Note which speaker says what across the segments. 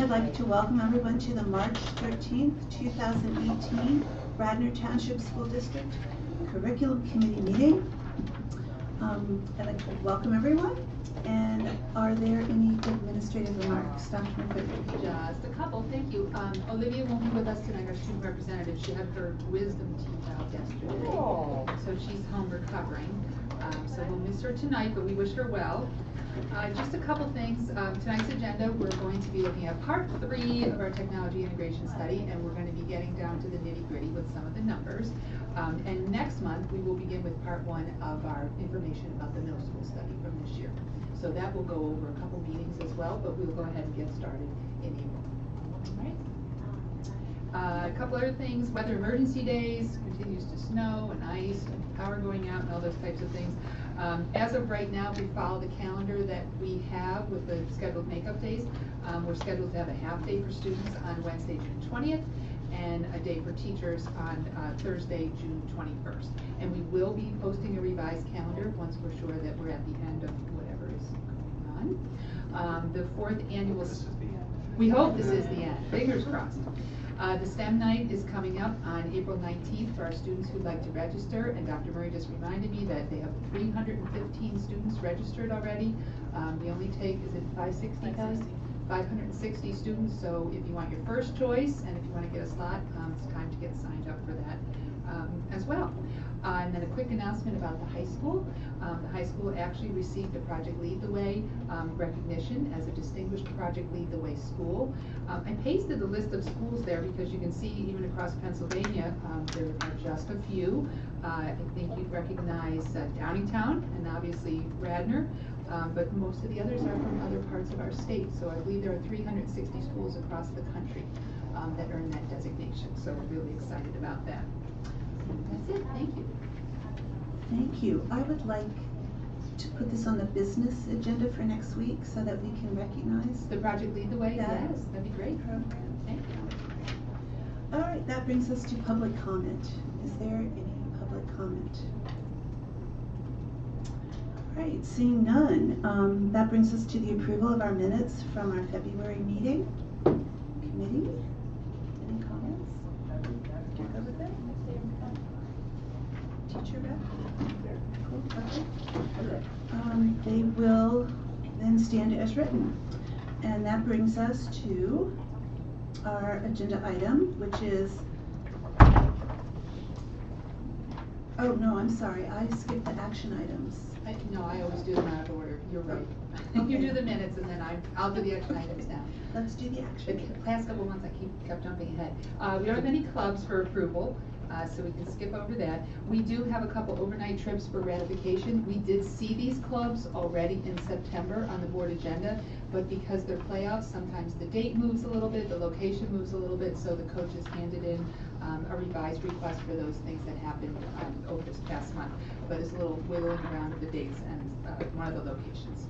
Speaker 1: I'd like to welcome everyone to the March 13th, 2018 Radnor Township School District Curriculum Committee meeting. I'd like to welcome everyone. And are there any administrative remarks, Dr. McQuick?
Speaker 2: Just a couple, thank you. Olivia won't be with us tonight, our student representative. She had her wisdom teeth out yesterday, so she's home recovering. So we'll miss her tonight, but we wish her well. Just a couple things. Tonight's agenda, we're going to be looking at part 3 of our technology integration study, and we're going to be getting down to the nitty-gritty with some of the numbers. And next month, we will begin with part 1 of our information about the middle school study from this year. So that will go over a couple meetings as well, but we'll go ahead and get started in April. All right. A couple other things, weather emergency days, continues to snow and ice and power going out and all those types of things. As of right now, we follow the calendar that we have with the scheduled makeup days. We're scheduled to have a half day for students on Wednesday, June 20th, and a day for teachers on Thursday, June 21st. And we will be posting a revised calendar once we're sure that we're at the end of whatever is going on. The 4th annual, we hope this is the end, fingers crossed. The STEM night is coming up on April 19th for our students who'd like to register, and Dr. Murray just reminded me that they have 315 students registered already. We only take, is it 560, Kelly? 560 students, so if you want your first choice and if you want to get a slot, it's time to get signed up for that as well. And then a quick announcement about the high school. The high school actually received a Project Lead the Way recognition as a Distinguished Project Lead the Way school. I pasted the list of schools there because you can see even across Pennsylvania there are just a few. I think you'd recognize Downingtown and obviously Radnor. But most of the others are from other parts of our state. So I believe there are 360 schools across the country that earn that designation. So we're really excited about that. That's it. Thank you.
Speaker 1: Thank you. I would like to put this on the business agenda for next week so that we can recognize
Speaker 2: the Project Lead the Way?
Speaker 1: Yes,
Speaker 2: that'd be great.
Speaker 1: Program.
Speaker 2: Thank you.
Speaker 1: All right, that brings us to public comment. Is there any public comment? Right, seeing none, that brings us to the approval of our minutes from our February meeting. Committee, any comments? You're good with it? Teacher Beth? Cool, okay. They will then stand as written. And that brings us to our agenda item, which is, oh no, I'm sorry, I skipped the action items.
Speaker 2: No, I always do them out of order. You're right. Okay. You do the minutes, and then I'll do the action items now.
Speaker 1: Let's do the action.
Speaker 2: The past couple months, I kept jumping ahead. We don't have any clubs for approval, so we can skip over that. We do have a couple overnight trips for ratification. We did see these clubs already in September on the board agenda, but because they're playoffs, sometimes the date moves a little bit, the location moves a little bit, so the coaches handed in a revised request for those things that happened over this past month. But it's a little wiggling around of the dates and one of the locations.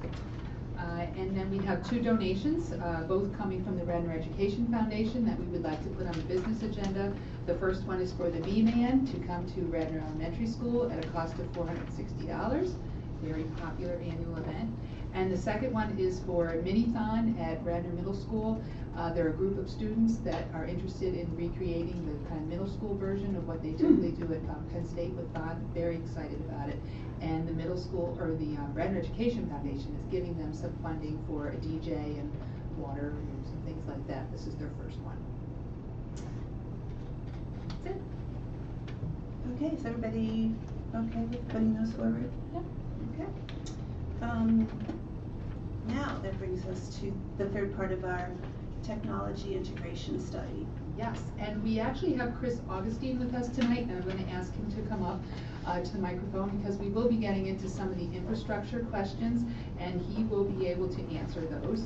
Speaker 2: And then we have 2 donations, both coming from the Radnor Education Foundation that we would like to put on the business agenda. The first one is for the V-Man to come to Radnor Elementary School at a cost of $460. Very popular annual event. And the second one is for Minithon at Radnor Middle School. They're a group of students that are interested in recreating the kind of middle school version of what they typically do at Penn State with Bond. Very excited about it. And the middle school, or the Radnor Education Foundation, is giving them some funding for a DJ and water rooms and things like that. This is their first one. That's it.
Speaker 1: Okay, is everybody okay with putting those forward?
Speaker 2: Yeah.
Speaker 1: Okay. Now that brings us to the third part of our technology integration study.
Speaker 2: Yes, and we actually have Chris Augustine with us tonight, and I'm going to ask him to come up to the microphone because we will be getting into some of the infrastructure questions, and he will be able to answer those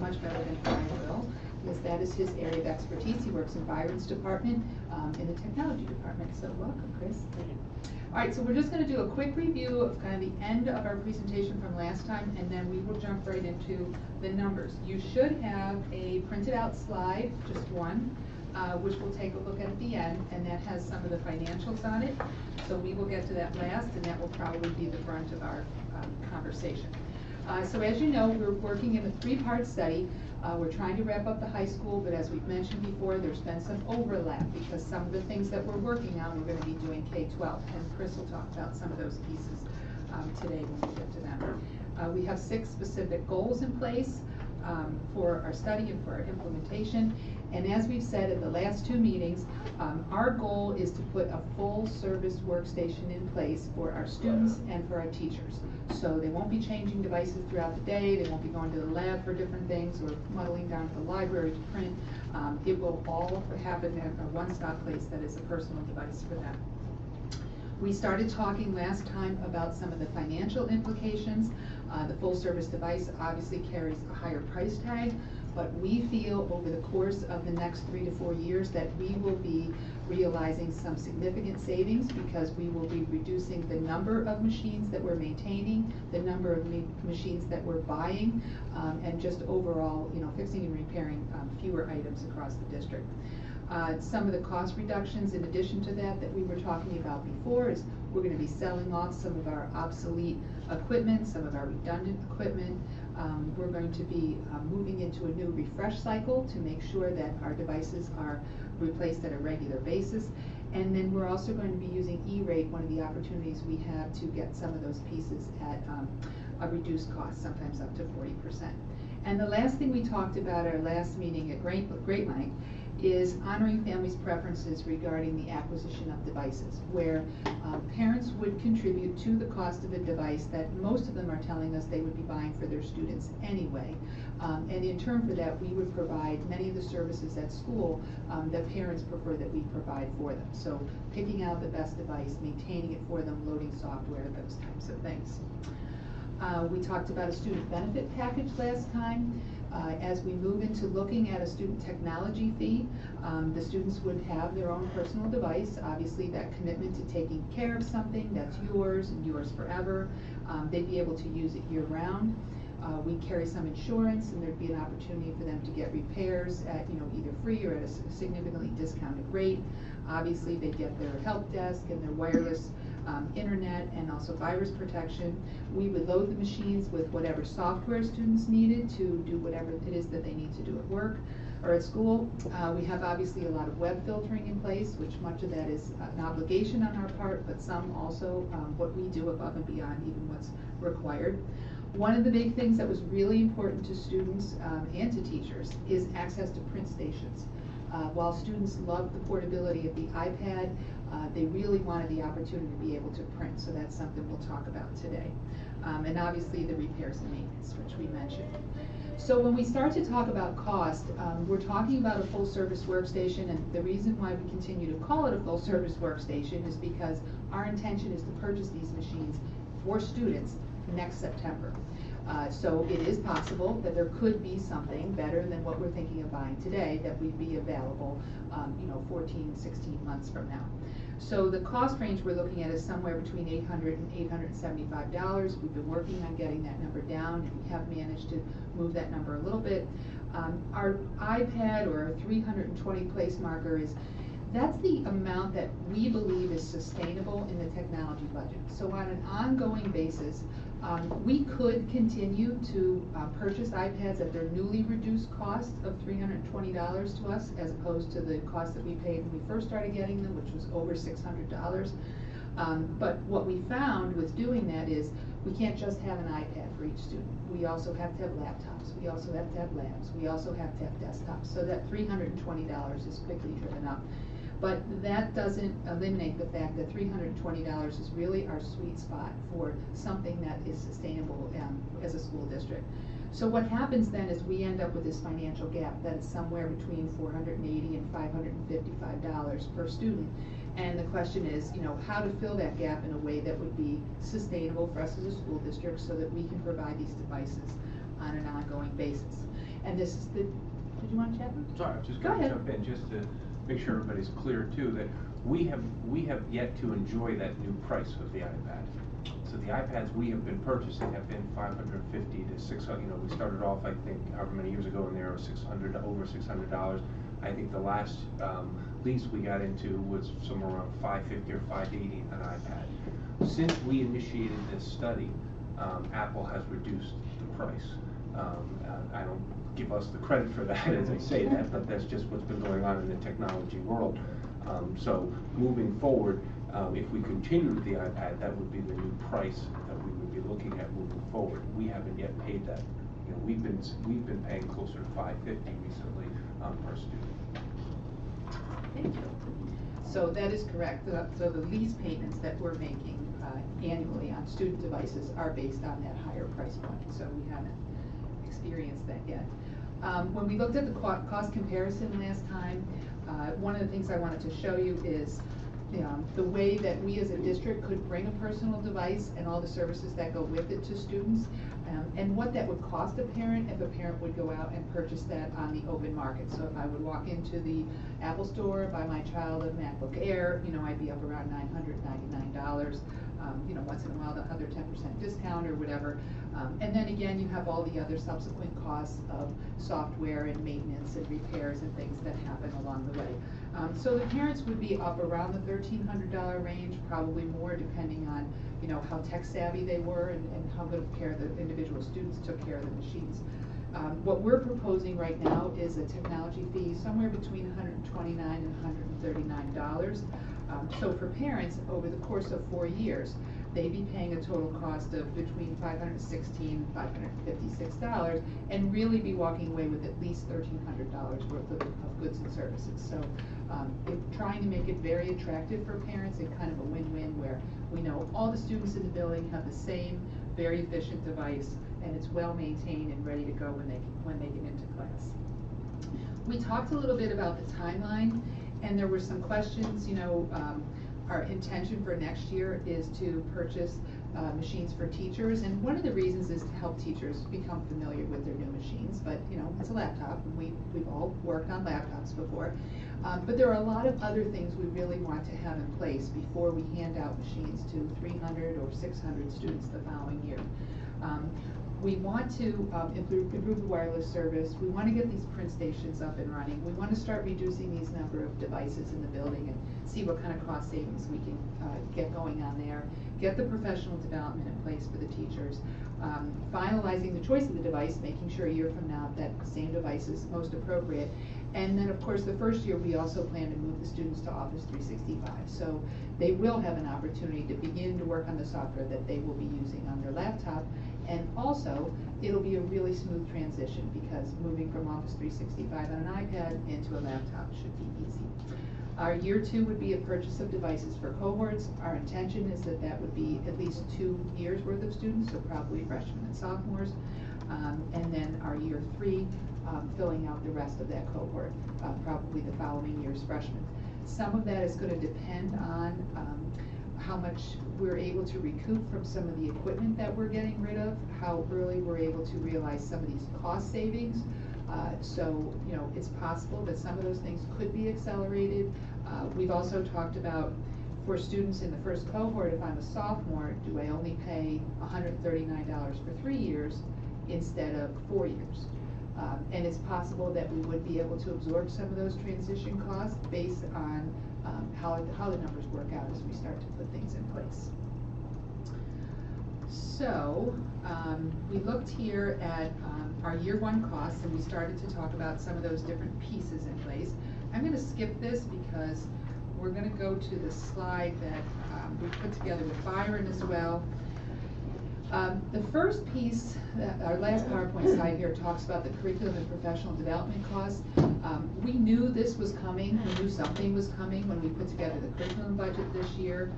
Speaker 2: much better than I will, because that is his area of expertise. He works in Byron's department, in the technology department. So welcome, Chris. Thank you. All right, so we're just going to do a quick review of kind of the end of our presentation from last time, and then we will jump right into the numbers. You should have a printed out slide, just one, which we'll take a look at the end, and that has some of the financials on it. So we will get to that last, and that will probably be the brunt of our conversation. So as you know, we're working in a 3-part study. We're trying to wrap up the high school, but as we've mentioned before, there's been some overlap because some of the things that we're working on, we're going to be doing K-12, and Chris will talk about some of those pieces today when we get to them. We have 6 specific goals in place for our study and for our implementation. And as we've said at the last 2 meetings, our goal is to put a full service workstation in place for our students and for our teachers. So they won't be changing devices throughout the day, they won't be going to the lab for different things or muddling down to the library to print. It will all happen at a one-stop place that is a personal device for them. We started talking last time about some of the financial implications. The full service device obviously carries a higher price tag, but we feel over the course of the next 3 to 4 years that we will be realizing some significant savings because we will be reducing the number of machines that we're maintaining, the number of machines that we're buying, and just overall, fixing and repairing fewer items across the district. Some of the cost reductions in addition to that we were talking about before is we're going to be selling off some of our obsolete equipment, some of our redundant equipment. We're going to be moving into a new refresh cycle to make sure that our devices are replaced at a regular basis. And then we're also going to be using E-rate, one of the opportunities we have to get some of those pieces at a reduced cost, sometimes up to 40%. And the last thing we talked about at our last meeting at great length is honoring families' preferences regarding the acquisition of devices, where parents would contribute to the cost of a device that most of them are telling us they would be buying for their students anyway. And in turn for that, we would provide many of the services at school that parents prefer that we provide for them. So picking out the best device, maintaining it for them, loading software, those types of things. We talked about a student benefit package last time. As we move into looking at a student technology fee, the students would have their own personal device. Obviously, that commitment to taking care of something that's yours and yours forever. They'd be able to use it year-round. We carry some insurance, and there'd be an opportunity for them to get repairs at either free or at a significantly discounted rate. Obviously, they get their help desk and their wireless internet and also virus protection. We would load the machines with whatever software students needed to do whatever it is that they need to do at work or at school. We have obviously a lot of web filtering in place, which much of that is an obligation on our part, but some also what we do above and beyond even what's required. One of the big things that was really important to students and to teachers is access to print stations. While students love the portability of the iPad, they really wanted the opportunity to be able to print, so that's something we'll talk about today. And obviously the repairs and maintenance, which we mentioned. So when we start to talk about cost, we're talking about a full service workstation, and the reason why we continue to call it a full service workstation is because our intention is to purchase these machines for students next September. So it is possible that there could be something better than what we're thinking of buying today that would be available 14, 16 months from now. So the cost range we're looking at is somewhere between $800 and $875. We've been working on getting that number down, and we have managed to move that number a little bit. Our iPad or our 320 place marker that's the amount that we believe is sustainable in the technology budget. So on an ongoing basis, we could continue to purchase iPads at their newly reduced cost of $320 to us, as opposed to the cost that we paid when we first started getting them, which was over $600. But what we found with doing that is we can't just have an iPad for each student. We also have to have laptops. We also have to have labs. We also have to have desktops. So that $320 is quickly driven up. But that doesn't eliminate the fact that $320 is really our sweet spot for something that is sustainable as a school district. So what happens then is we end up with this financial gap that is somewhere between $480 and $555 per student. And the question is, how to fill that gap in a way that would be sustainable for us as a school district so that we can provide these devices on an ongoing basis. And this is did you want to chat?
Speaker 3: Sorry, I was just going to jump in just to make sure everybody's clear too that we have yet to enjoy that new price of the iPad. So the iPads we have been purchasing have been $550 to $600. We started off, I think, however many years ago, and they were $600 to over $600. I think the last lease we got into was somewhere around $550 or $580 an iPad. Since we initiated this study, Apple has reduced the price. I don't give us the credit for that as I say that, but that's just what's been going on in the technology world. So moving forward, if we continue with the iPad, that would be the new price that we would be looking at moving forward. We haven't yet paid that. You know, we've been paying closer to $550 recently per student.
Speaker 2: Thank you. So that is correct. So the lease payments that we're making annually on student devices are based on that higher price point. So we haven't experienced that yet. When we looked at the cost comparison last time, one of the things I wanted to show you is the way that we as a district could bring a personal device and all the services that go with it to students, and what that would cost a parent if a parent would go out and purchase that on the open market. So if I would walk into the Apple store, buy my child a MacBook Air, I'd be up around $999. Once in a while they'll have their 10% discount or whatever. And then again, you have all the other subsequent costs of software and maintenance and repairs and things that happen along the way. So the parents would be up around the $1,300 range, probably more depending on how tech savvy they were and how good of care the individual students took care of the machines. What we're proposing right now is a technology fee somewhere between $129 and $139. So for parents, over the course of 4 years, they'd be paying a total cost of between $516 and $556, and really be walking away with at least $1,300 worth of goods and services. So trying to make it very attractive for parents and kind of a win-win, where we know all the students in the building have the same very efficient device, and it's well maintained and ready to go when they get into class. We talked a little bit about the timeline, and there were some questions. Our intention for next year is to purchase machines for teachers, and one of the reasons is to help teachers become familiar with their new machines. But it's a laptop, and we've all worked on laptops before. But there are a lot of other things we really want to have in place before we hand out machines to 300 or 600 students the following year. We want to improve the wireless service. We want to get these print stations up and running. We want to start reducing these number of devices in the building and see what kind of cost savings we can get going on there. Get the professional development in place for the teachers. Finalizing the choice of the device, making sure a year from now that same device is most appropriate. And then, of course, the first year we also plan to move the students to Office 365. So they will have an opportunity to begin to work on the software that they will be using on their laptop. And also, it'll be a really smooth transition, because moving from Office 365 on an iPad into a laptop should be easy. Our year 2 would be a purchase of devices for cohorts. Our intention is that that would be at least 2 years worth of students, so probably freshmen and sophomores. And then our year 3, filling out the rest of that cohort, probably the following year's freshmen. Some of that is going to depend on how much we're able to recoup from some of the equipment that we're getting rid of, how early we're able to realize some of these cost savings. So it's possible that some of those things could be accelerated. We've also talked about, for students in the first cohort, if I'm a sophomore, do I only pay $139 for 3 years instead of 4 years? And it's possible that we would be able to absorb some of those transition costs based on how the numbers work out as we start to put things in place. So we looked here at our year 1 costs, and we started to talk about some of those different pieces in place. I'm going to skip this because we're going to go to the slide that we put together with Byron as well. The first piece, our last PowerPoint slide here, talks about the curriculum and professional development costs. We knew this was coming. We knew something was coming when we put together the curriculum budget this year.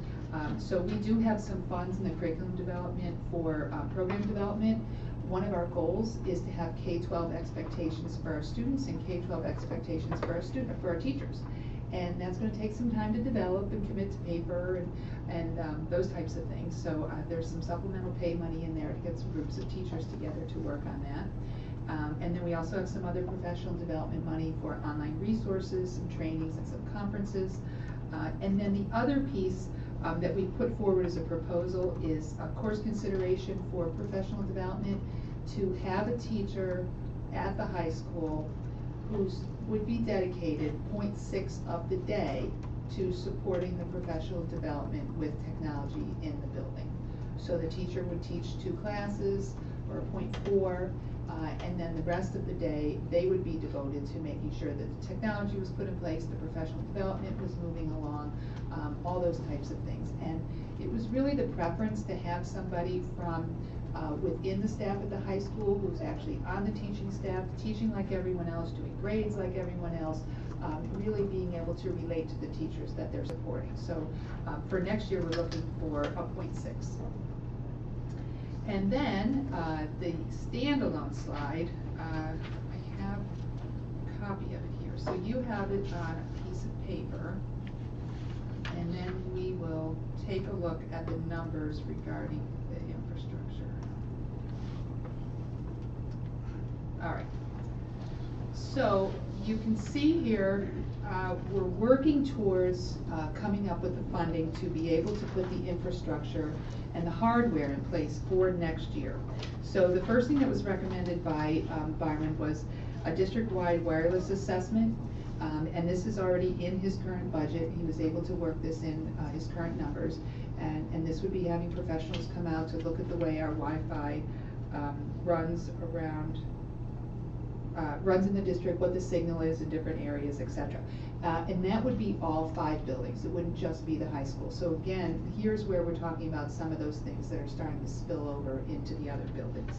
Speaker 2: So we do have some funds in the curriculum development for program development. One of our goals is to have K-12 expectations for our students and K-12 expectations for our teachers. And that's going to take some time to develop and commit to paper and those types of things. So there's some supplemental pay money in there to get some groups of teachers together to work on that. And then we also have some other professional development money for online resources, some trainings, and some conferences. And then the other piece that we put forward as a proposal is a course consideration for professional development, to have a teacher at the high school who's would be dedicated 0.6 of the day to supporting the professional development with technology in the building. So the teacher would teach 2 classes, or a 0.4, and then the rest of the day, they would be devoted to making sure that the technology was put in place, the professional development was moving along, all those types of things. And it was really the preference to have somebody from within the staff at the high school who's actually on the teaching staff, teaching like everyone else, doing grades like everyone else, really being able to relate to the teachers that they're supporting. So for next year, we're looking for a 0.6. And then the standalone slide, I have a copy of it here. So you have it on a piece of paper, and then we will take a look at the numbers regarding the infrastructure. All right. So you can see here, we're working towards coming up with the funding to be able to put the infrastructure and the hardware in place for next year. So the first thing that was recommended by Byron was a district-wide wireless assessment, and this is already in his current budget. He was able to work this in his current numbers, and this would be having professionals come out to look at the way our Wi-Fi runs around runs in the district, what the signal is in different areas, etc. And that would be all 5 buildings. It wouldn't just be the high school. So again, here's where we're talking about some of those things that are starting to spill over into the other buildings.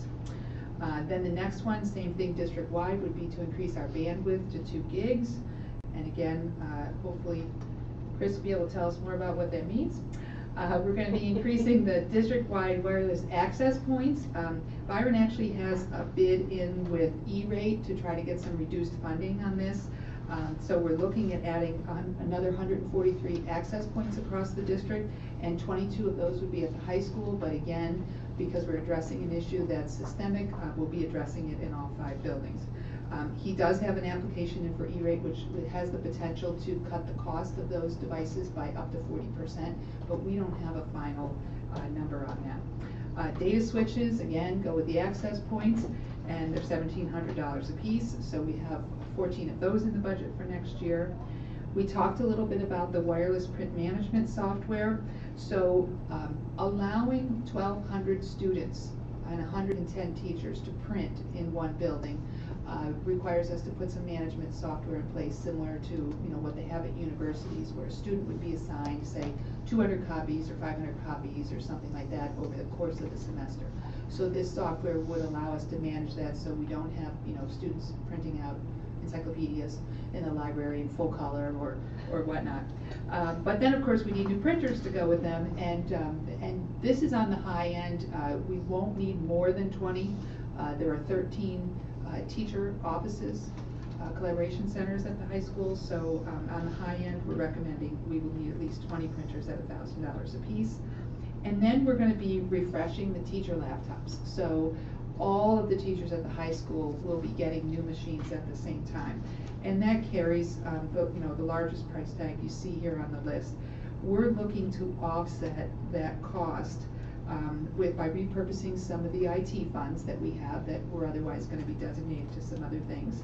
Speaker 2: Then the next one, same thing district-wide, would be to increase our bandwidth to 2 gigs. And again, hopefully Chris will be able to tell us more about what that means. We're going to be increasing the district-wide wireless access points. Byron actually has a bid in with E-rate to try to get some reduced funding on this. So we're looking at adding another 143 access points across the district, and 22 of those would be at the high school. But again, because we're addressing an issue that's systemic, we'll be addressing it in all 5 buildings. He does have an application in for E-rate, which has the potential to cut the cost of those devices by up to 40%, but we don't have a final number on that. Data switches, again, go with the access points, and they're $1,700 a piece, so we have 14 of those in the budget for next year. We talked a little bit about the wireless print management software, so allowing 1,200 students and 110 teachers to print in one building requires us to put some management software in place similar to what they have at universities, where a student would be assigned, say, 200 copies or 500 copies or something like that over the course of the semester. So this software would allow us to manage that, so we don't have students printing out encyclopedias in the library in full color or whatnot. But then of course we need new printers to go with them, and this is on the high end. We won't need more than 20. There are 13 teacher offices, collaboration centers at the high school, so on the high end we're recommending we will need at least 20 printers at $1,000 a piece. And then we're going to be refreshing the teacher laptops. So all of the teachers at the high school will be getting new machines at the same time. And that carries the largest price tag you see here on the list. We're looking to offset that cost by repurposing some of the IT funds that we have that were otherwise going to be designated to some other things,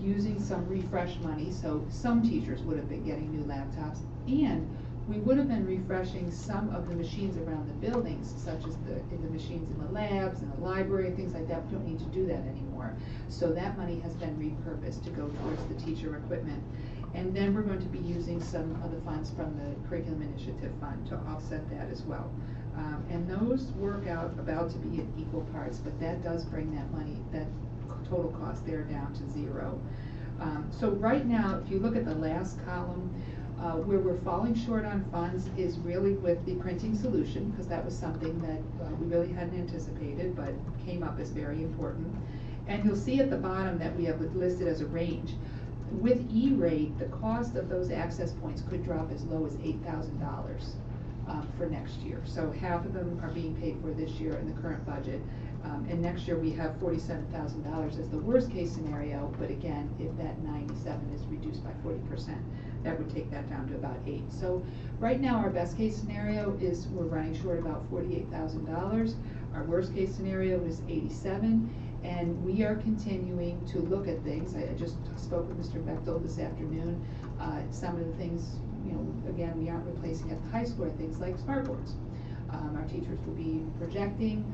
Speaker 2: using some refresh money, so some teachers would have been getting new laptops, and we would have been refreshing some of the machines around the buildings, such as the machines in the labs and the library, things like that. We don't need to do that anymore. So that money has been repurposed to go towards the teacher equipment. And then we're going to be using some of the funds from the Curriculum Initiative Fund to offset that as well. And those work out about to be in equal parts, but that does bring that money, that total cost there, down to 0. So right now, if you look at the last column, where we're falling short on funds is really with the printing solution, because that was something that we really hadn't anticipated, but came up as very important. And you'll see at the bottom that we have it listed as a range. With E-rate, the cost of those access points could drop as low as $8,000 for next year. So half of them are being paid for this year in the current budget. And next year we have $47,000 as the worst case scenario, but again, if that 97 is reduced by 40%, that would take that down to about 8. So right now our best case scenario is we're running short about $48,000. Our worst case scenario is 87, and we are continuing to look at things. I just spoke with Mr. Bechtel this afternoon. Some of the things, again, we aren't replacing at the high school, things like smartboards. Our teachers will be projecting,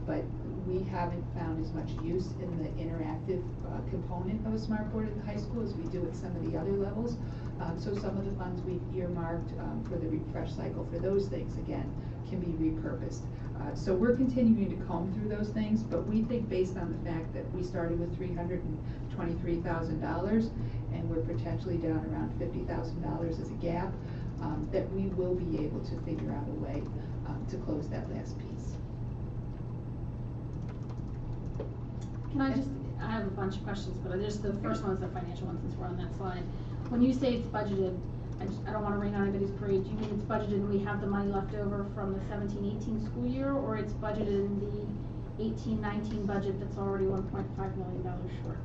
Speaker 2: but we haven't found as much use in the interactive component of a smart board at the high school as we do at some of the other levels. So some of the funds we've earmarked for the refresh cycle for those things, again, can be repurposed. So we're continuing to comb through those things, but we think based on the fact that we started with $323,000 and we're potentially down around $50,000 as a gap, that we will be able to figure out a way to close that last piece.
Speaker 4: Can I have a bunch of questions, but just the first one is the financial one since we're on that slide. When you say it's budgeted, I don't want to rain on anybody's parade. Do you mean it's budgeted and we have the money left over from the 17-18 school year, or it's budgeted in the 18-19 budget that's already $1.5 million short?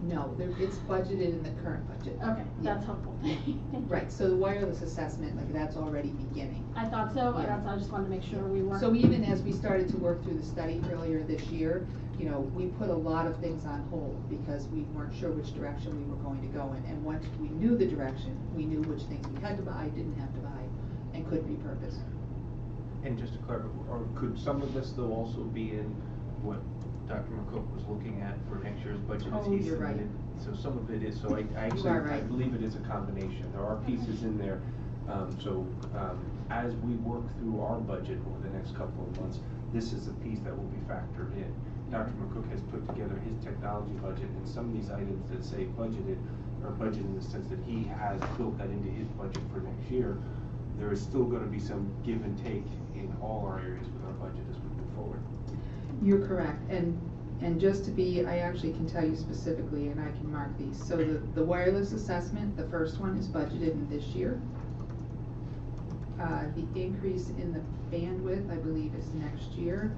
Speaker 2: No, it's budgeted in the current budget.
Speaker 4: Okay, that's helpful. Thank you.
Speaker 2: Right, so the wireless assessment, like that's already beginning.
Speaker 4: I thought so,
Speaker 2: Yeah.
Speaker 4: I just wanted to make sure we weren't.
Speaker 2: So even as we started to work through the study earlier this year, you know, we put a lot of things on hold because we weren't sure which direction we were going to go in. And once we knew the direction, we knew which things we had to buy, didn't have to buy, and could repurpose.
Speaker 3: And just to clarify, or could some of this though also be in what Dr. McCook was looking at for next year's budget as he
Speaker 2: You're right.
Speaker 3: submitted? So some of it is, so I actually,
Speaker 2: are right.
Speaker 3: I believe it is a combination. There are pieces in there. As we work through our budget over the next couple of months, this is a piece that will be factored in. Dr. McCook has put together his technology budget, and some of these items that say budgeted are budgeted in the sense that he has built that into his budget for next year. There is still going to be some give and take in all our areas with our budget as we move forward.
Speaker 2: You're correct, and just to be, I actually can tell you specifically, and I can mark these. So the wireless assessment, the first one is budgeted in this year. The increase in the bandwidth, I believe, is next year.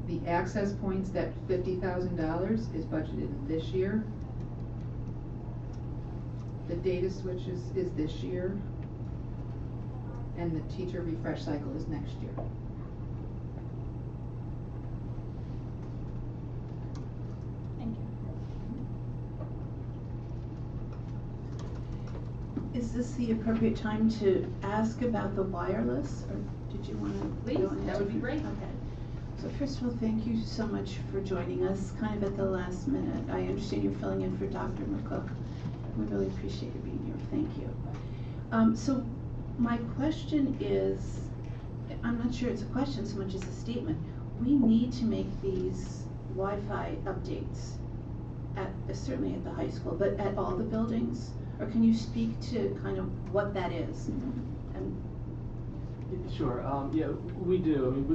Speaker 2: The access points, that $50,000 is budgeted in this year. The data switches is this year. And the teacher refresh cycle is next year.
Speaker 4: Thank you.
Speaker 1: Is this the appropriate time to ask about the wireless, or did you want to?
Speaker 4: Please, that would be great.
Speaker 1: Okay. So first of all, thank you so much for joining us kind of at the last minute. I understand you're filling in for Dr. McCook. We really appreciate you being here. Thank you. So my question is, I'm not sure it's a question so much as a statement. We need to make these Wi-Fi updates certainly at the high school, but at all the buildings? Or can you speak to kind of what that is? And
Speaker 5: Sure. Yeah, we do. I mean,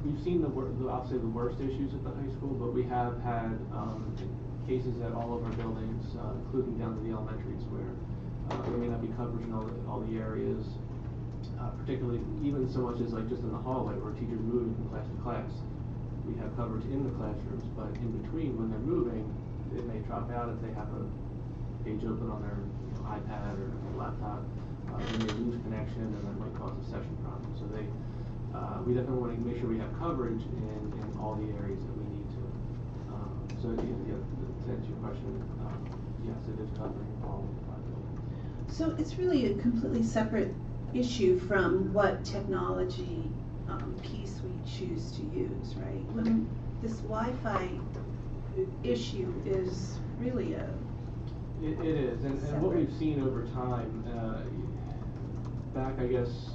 Speaker 5: we've seen I'll say the worst issues at the high school, but we have had cases at all of our buildings, including down to the elementaries, where there may not be coverage in all the areas, particularly even so much as like just in the hallway where teachers moving from class to class. We have coverage in the classrooms, but in between when they're moving, it may drop out if they have a page open on their iPad or laptop. They may lose connection, and that might cause a session problem. So we definitely want to make sure we have coverage in all the areas that we need to. So to answer your question, yes, it is covering all of the 5 buildings.
Speaker 1: so it's really a completely separate issue from what technology piece we choose to use, right?
Speaker 4: Mhm.
Speaker 1: This Wi-Fi issue is really
Speaker 5: It is, and what we've seen over time, back I guess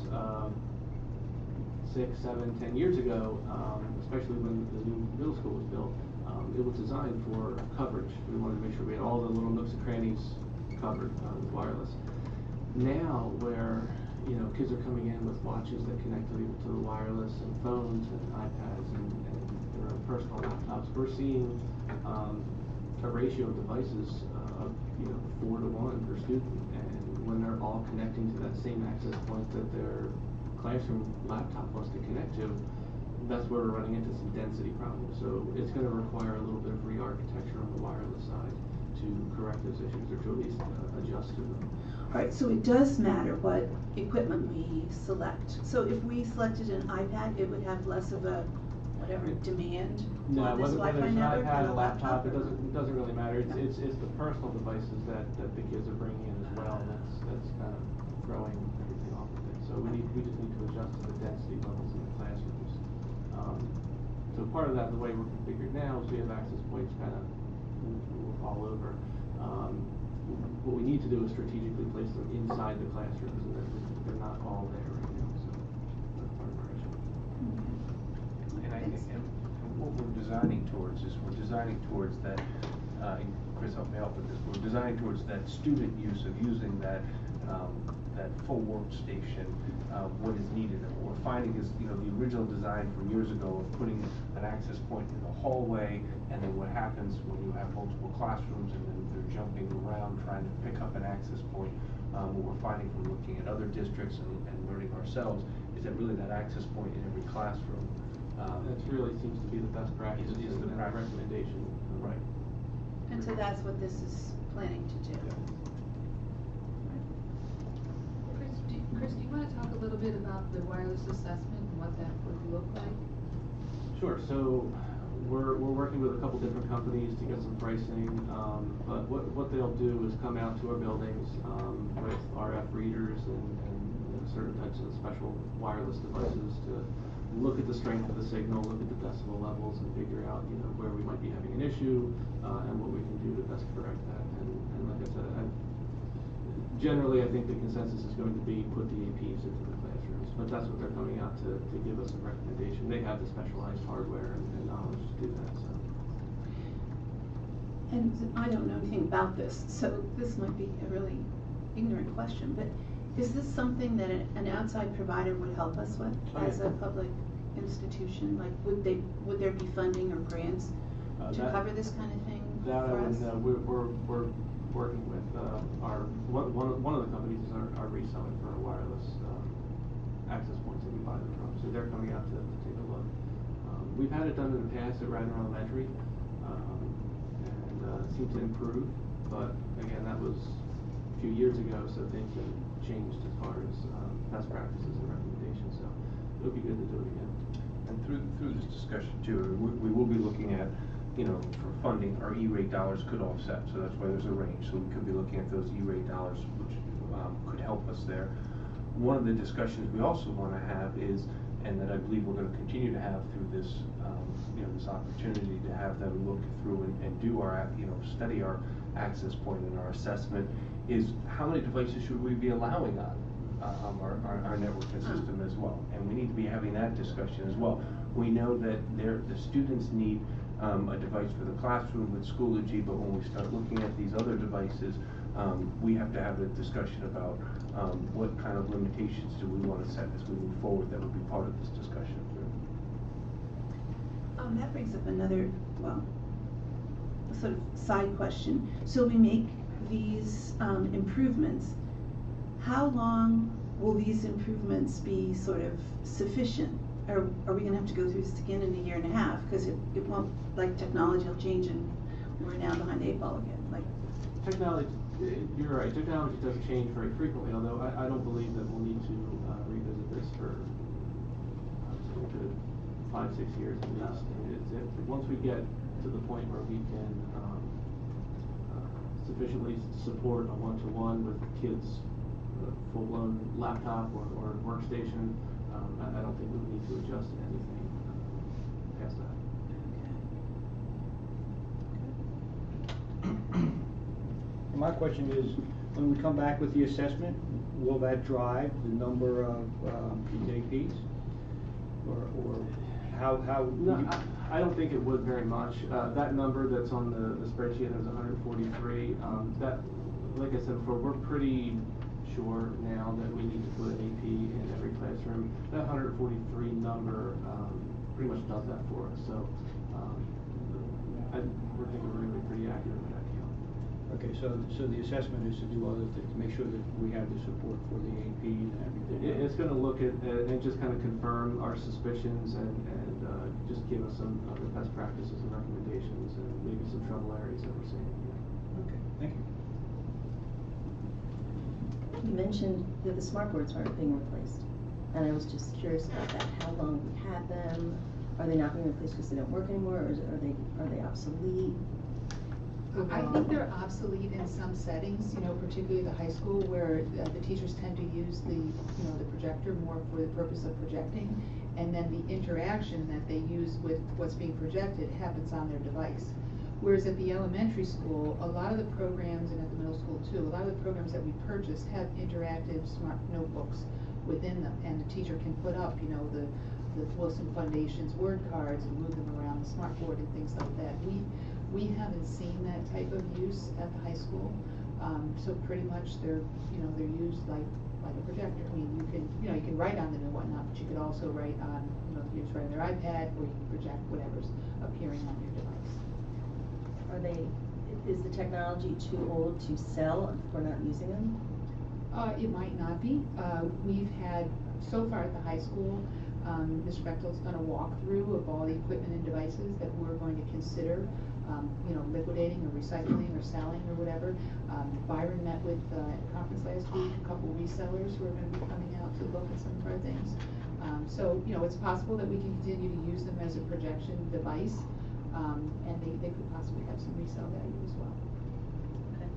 Speaker 5: 6, 7, 10 years ago, especially when the new middle school was built, it was designed for coverage. We wanted to make sure we had all the little nooks and crannies covered with wireless. Now, where kids are coming in with watches that connect to the wireless, and phones and iPads and their own personal laptops, we're seeing a ratio of devices of 4 to 1 per student, and when they're all connecting to that same access point that their classroom laptop wants to connect to, that's where we're running into some density problems. So it's going to require a little bit of re-architecture on the wireless side to correct those issues, or to at least adjust to them.
Speaker 1: All right, so it does matter what equipment we select. So if we selected an iPad, it would have less of a demand
Speaker 5: No,
Speaker 1: on this
Speaker 5: whether
Speaker 1: Wi-Fi
Speaker 5: it's an
Speaker 1: network
Speaker 5: iPad,
Speaker 1: or
Speaker 5: a laptop,
Speaker 1: or-
Speaker 5: it doesn't really matter. It's the personal devices that the kids are bringing in as well. That's kind of throwing everything off of it. So we just need to adjust to the density levels in the classrooms. So part of that, the way we're configured now, is we have access points kind of all over. What we need to do is strategically place them inside the classrooms, and they're not all there right now, so that's part of our issue.
Speaker 3: And what we're designing towards is that, and Chris helped me out with this, we're designing towards that student use of using that full workstation, what is needed. And what we're finding is, the original design from years ago of putting an access point in the hallway, and then what happens when you have multiple classrooms and then they're jumping around trying to pick up an access point. What we're finding from looking at other districts and learning ourselves is that really that access point in every classroom.
Speaker 5: That really seems to be the best practice,
Speaker 3: is the
Speaker 5: recommendation.
Speaker 3: Right.
Speaker 1: And so that's what this is planning to do.
Speaker 2: Chris, do you want to talk a little bit about the wireless assessment and what that would look like?
Speaker 5: Sure. So we're working with a couple different companies to get some pricing, but what they'll do is come out to our buildings with RF readers and certain types of special wireless devices to look at the strength of the signal, look at the decibel levels, and figure out where we might be having an issue and what we can do to best correct that. And like I said, generally I think the consensus is going to be put the APs into the classrooms, but that's what they're coming out to give us a recommendation. They have the specialized hardware and knowledge to do that. So.
Speaker 1: And I don't know anything about this, so this might be a really ignorant question, but is this something that an outside provider would help us with as a public institution? Like, would there be funding or grants to cover this kind of thing for us?
Speaker 5: We're working with one of the companies is our reseller for our wireless access points that we buy them from. So they're coming out to take a look. We've had it done in the past at Radnor Elementary, and seemed to improve. But again, that was a few years ago, so things have changed as far as best practices and recommendations. So it would be good to do it again.
Speaker 3: And through this discussion too, we will be looking at, for funding, our E-rate dollars could offset, so that's why there's a range. So we could be looking at those E-rate dollars, which could help us there. One of the discussions we also want to have is, and that I believe we're going to continue to have through this, this opportunity to have them look through and do our, study our access point and our assessment, is how many devices should we be allowing on our network and system as well. And we need to be having that discussion as well. We know that the students need a device for the classroom with Schoology, but when we start looking at these other devices, we have to have a discussion about what kind of limitations do we want to set as we move forward. That would be part of this discussion.
Speaker 1: That brings up another, sort of side question. So we make these improvements. How long will these improvements be sort of sufficient? Are we going to have to go through this again in a year and a half? Because it won't, like, technology will change and we're now behind the 8 ball again. Like,
Speaker 5: technology, you're right, technology does change very frequently, although I don't believe that we'll need to revisit this for a good 5-6 years at least. Once we get to the point where we can sufficiently support a one-to-one with kids' full-blown laptop or workstation, I don't think we would need to adjust anything past that.
Speaker 6: My question is, when we come back with the assessment, will that drive the number of these APs? Or how
Speaker 5: No, I don't think it would very much. That number that's on the spreadsheet, that was 143, that, like I said before, we're pretty sure now that we need to put an AP in every classroom. That 143 number pretty much does that for us. So we're thinking we're going to be pretty accurate with that count.
Speaker 6: Okay, so the assessment is to do other things, to make sure that we have the support for the AP and everything.
Speaker 5: It's going to look at and just kind of confirm our suspicions and just give us some of the best practices and recommendations and maybe some trouble areas that we're seeing. Yeah.
Speaker 6: Okay, thank you.
Speaker 7: You mentioned that the smart boards aren't being replaced, and I was just curious about that. How long we had them? Are they not being replaced because they don't work anymore, or are they obsolete?
Speaker 2: I think they're obsolete in some settings, you know, particularly the high school where the teachers tend to use the, you know, the projector more for the purpose of projecting, and then the interaction that they use with what's being projected happens on their device. Whereas at the elementary school, a lot of the programs, and at the middle school too, a lot of the programs that we purchase have interactive smart notebooks within them, and the teacher can put up, you know, the Wilson Foundation's word cards and move them around the smart board and things like that. We haven't seen that type of use at the high school, so pretty much they're used like a projector. I mean, you can write on them and whatnot, but you could also write on, you know, you just write on their iPad, or you can project whatever's appearing on your device.
Speaker 7: Is the technology too old to sell if we're not using them?
Speaker 2: It might not be. We've had, so far at the high school, Mr. Bechtel's done a walkthrough of all the equipment and devices that we're going to consider, you know, liquidating or recycling or selling or whatever. Byron met with, at a conference last week, a couple resellers who are going to be coming out to look at some of our things. So, you know, it's possible that we can continue to use them as a projection device, and they could possibly have some resale value as well.
Speaker 7: Okay.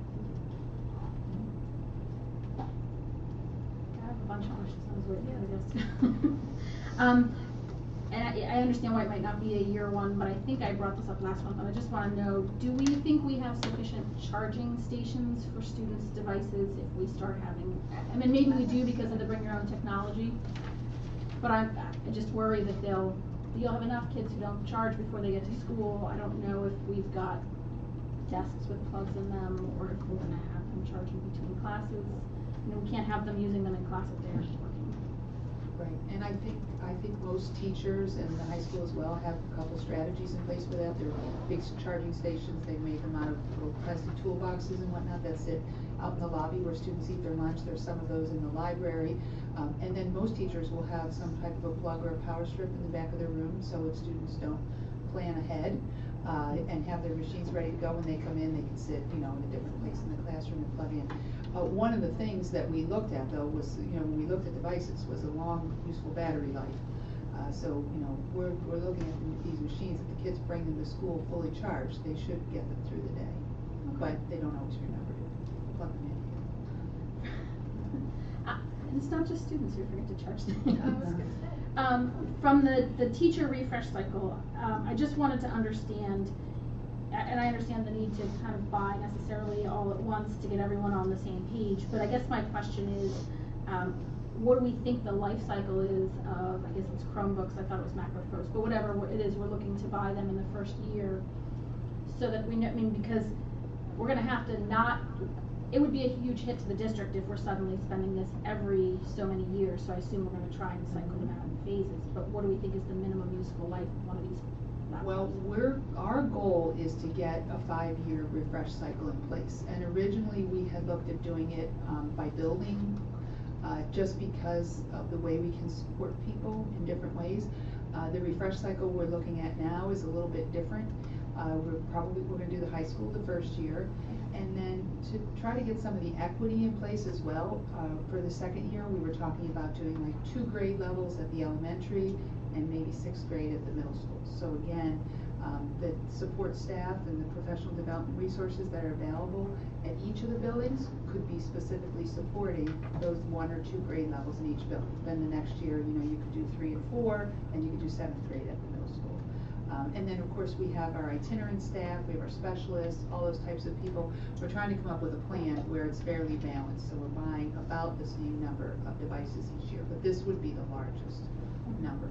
Speaker 4: I have a bunch of questions on his way, I guess. And I understand why it might not be a year one, but I think I brought this up last month, and I just want to know, do we think we have sufficient charging stations for students' devices if we start having, I mean, maybe we do because of the bring your own technology, but I just worry that you'll have enough kids who don't charge before they get to school. I don't know if we've got desks with plugs in them, or if we're going to have them charging between classes. You know, we can't have them using them in class if they're working.
Speaker 2: Right, and I think most teachers and the high school as well have a couple strategies in place for that. There are big charging stations. They've made them out of little plastic toolboxes and whatnot that sit out in the lobby where students eat their lunch. There's some of those in the library. And then most teachers will have some type of a plug or a power strip in the back of their room, so if students don't plan ahead and have their machines ready to go when they come in, they can sit, you know, in a different place in the classroom and plug in. One of the things that we looked at though was, you know, when we looked at devices, was a long, useful battery life. So, you know, we're looking at these machines. If the kids bring them to school fully charged, they should get them through the day, but they don't always remember to plug them in.
Speaker 4: And it's not just students who forget to charge things.
Speaker 2: I was gonna say.
Speaker 4: From the teacher refresh cycle, I just wanted to understand, and I understand the need to kind of buy necessarily all at once to get everyone on the same page, but I guess my question is, what do we think the life cycle is of, I guess it's Chromebooks, I thought it was MacBook Pros, but whatever it is, we're looking to buy them in the first year, so that we know, I mean, because we're gonna have to it would be a huge hit to the district if we're suddenly spending this every so many years, so I assume we're gonna try and cycle them out in phases, but what do we think is the minimum useful life of one of these laptops?
Speaker 2: Well, our goal is to get a 5-year refresh cycle in place, and originally we had looked at doing it by building, just because of the way we can support people in different ways. The refresh cycle we're looking at now is a little bit different. We're going to do the high school the first year, and then to try to get some of the equity in place as well. For the second year, we were talking about doing like 2 grade levels at the elementary and maybe 6th grade at the middle school. So again, the support staff and the professional development resources that are available at each of the buildings could be specifically supporting those 1 or 2 grade levels in each building. Then the next year, you know, you could do 3 and 4, and you could do 7th grade at the middle school. And then of course we have our itinerant staff, we have our specialists, all those types of people. We're trying to come up with a plan where it's fairly balanced, so we're buying about the same number of devices each year, but this would be the largest number.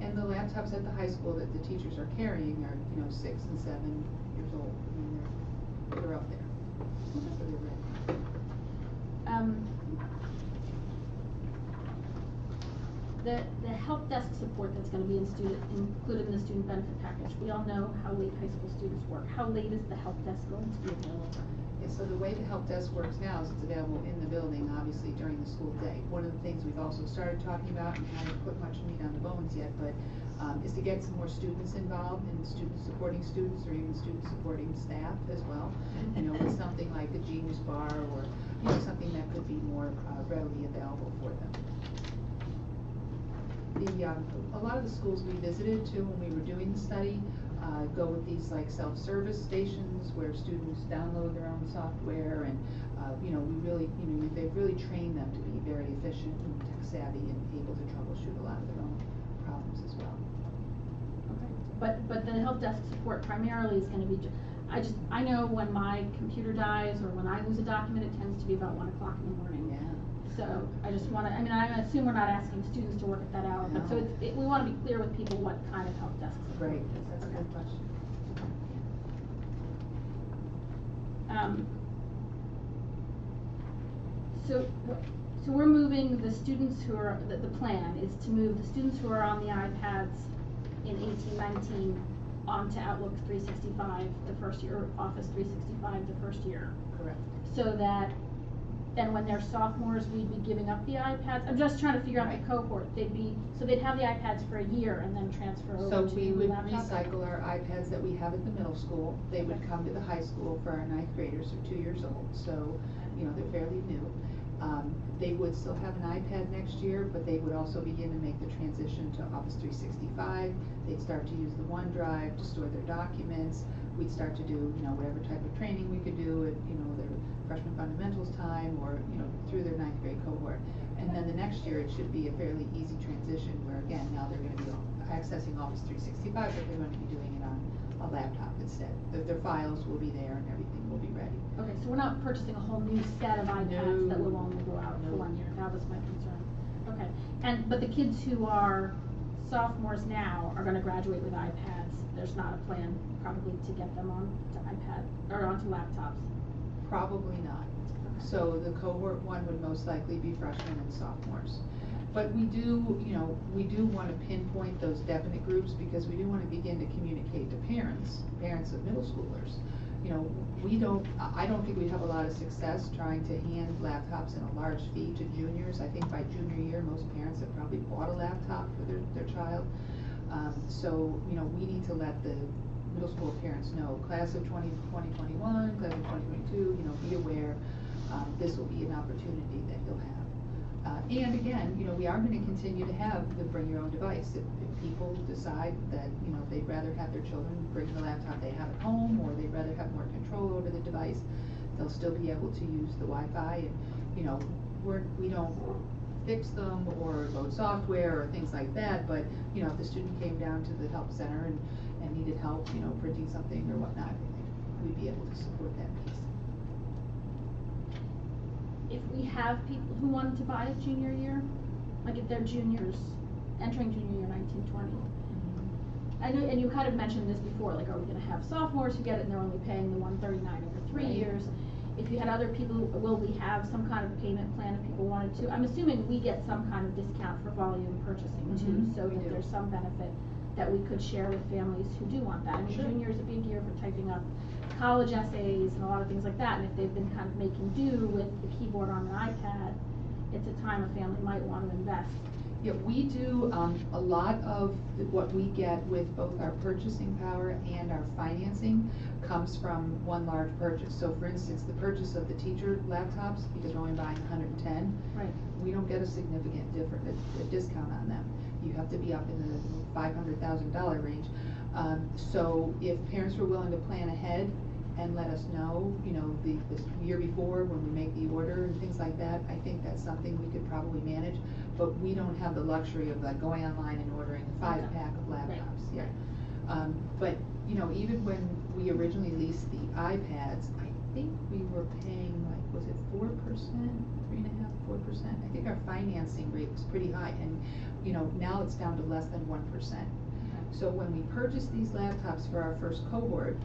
Speaker 2: And the laptops at the high school that the teachers are carrying are, you know, 6 and 7 years old. I mean, they're up there. So they're ready.
Speaker 4: The help desk support that's going to be included in the student benefit package. We all know how late high school students work. How late is the help desk going to be available?
Speaker 2: Yeah, so the way the help desk works now is it's available in the building, obviously, during the school day. One of the things we've also started talking about, and haven't put much meat on the bones yet, but is to get some more students involved, and students supporting students, or even students supporting staff as well. You know, with something like the Genius Bar, or, you know, something that could be more readily available for them. A lot of the schools we visited too when we were doing the study go with these like self-service stations where students download their own software, and you know, we really, you know, they've really trained them to be very efficient and tech savvy and able to troubleshoot a lot of their own problems as well.
Speaker 4: Okay. But the help desk support primarily is going to be, I know when my computer dies or when I lose a document, it tends to be about 1 o'clock in the morning.
Speaker 2: Yeah.
Speaker 4: So I just want to, I mean, I assume we're not asking students to work at that hour, but so we want to be clear with people what kind of help desk support.
Speaker 2: Right, that's a good question.
Speaker 4: So we're moving the students who are, the plan is to move the students who are on the iPads in 18-19 onto Outlook 365 the first year, or Office 365 the first year.
Speaker 2: Correct.
Speaker 4: So that then when they're sophomores, we'd be giving up the iPads. I'm just trying to figure out the cohort. They'd have the iPads for a year and then transfer over to laptops.
Speaker 2: So we would recycle our iPads that we have at the middle school. They would come to the high school for our 9th graders, who are 2 years old. So, you know, they're fairly new. They would still have an iPad next year, but they would also begin to make the transition to Office 365. They'd start to use the OneDrive to store their documents. We'd start to do, you know, whatever type of training we could do at, you know, their freshman fundamentals time, or, you know, through their 9th grade cohort. And then the next year, it should be a fairly easy transition where, again, now they're going to be accessing Office 365, but they're going to be doing it on a laptop instead. Their files will be there and everything will be ready.
Speaker 4: Okay, so we're not purchasing a whole new set of iPads that will only go out for 1 year. That was my concern. Okay, but the kids who are sophomores now are going to graduate with iPads. There's not a plan probably to get them on to iPad or onto laptops.
Speaker 2: Probably not. So the cohort 1 would most likely be freshmen and sophomores. But we do, you know, we do want to pinpoint those definite groups, because we do want to begin to communicate to parents of middle schoolers. You know, I don't think we have a lot of success trying to hand laptops in a large fee to juniors. I think by junior year, most parents have probably bought a laptop for their child. So, you know, we need to let the middle school parents know, class of 2021, class of 2022, you know, be aware, this will be an opportunity that you'll have. And again, you know, we are going to continue to have the bring your own device. If people decide that, you know, they'd rather have their children bring the laptop they have at home, or they'd rather have more control over the device, they'll still be able to use the Wi-Fi. And, you know, we don't fix them or load software or things like that, but, you know, if the student came down to the help center and needed help, you know, printing something or whatnot, we'd be able to support that piece.
Speaker 4: If we have people who wanted to buy it junior year, like if they're juniors, entering junior year 1920, I know, and you kind of mentioned this before, like, are we going to have sophomores who get it and they're only paying the $139 over 3 years? If you had other people, will we have some kind of payment plan if people wanted to? I'm assuming we get some kind of discount for volume purchasing too, so that there's some benefit that we could share with families who do want that. I mean, junior is a big year for typing up college essays and a lot of things like that, and if they've been kind of making do with the keyboard on an iPad, it's a time a family might want to invest.
Speaker 2: Yeah, we do a lot of what we get with both our purchasing power and our financing comes from one large purchase. So for instance, the purchase of the teacher laptops, because we're only buying 110, we don't get a significant a discount on them. You have to be up in the $500,000 range. So if parents were willing to plan ahead and let us know, you know, the year before when we make the order and things like that, I think that's something we could probably manage. But we don't have the luxury of like going online and ordering a 5-pack of laptops. Yeah. But you know, even when we originally leased the iPads, I think we were paying like, was it 4%, 3.5%, 4%? I think our financing rate was pretty high, and you know, now it's down to less than 1%. So when we purchase these laptops for our first cohort,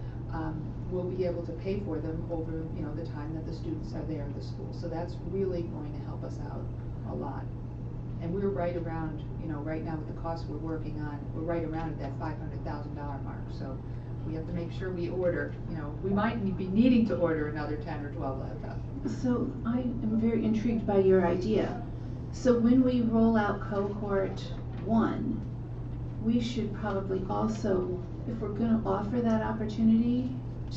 Speaker 2: we'll be able to pay for them over, you know, the time that the students are there at the school. So that's really going to help us out a lot. And we're right around, you know, right now with the costs we're working on, we're right around at that $500,000 mark. So we have to make sure we order, you know, we might be needing to order another 10 or 12 laptops.
Speaker 1: So I am very intrigued by your idea. So when we roll out cohort 1, we should probably also, if we're going to offer that opportunity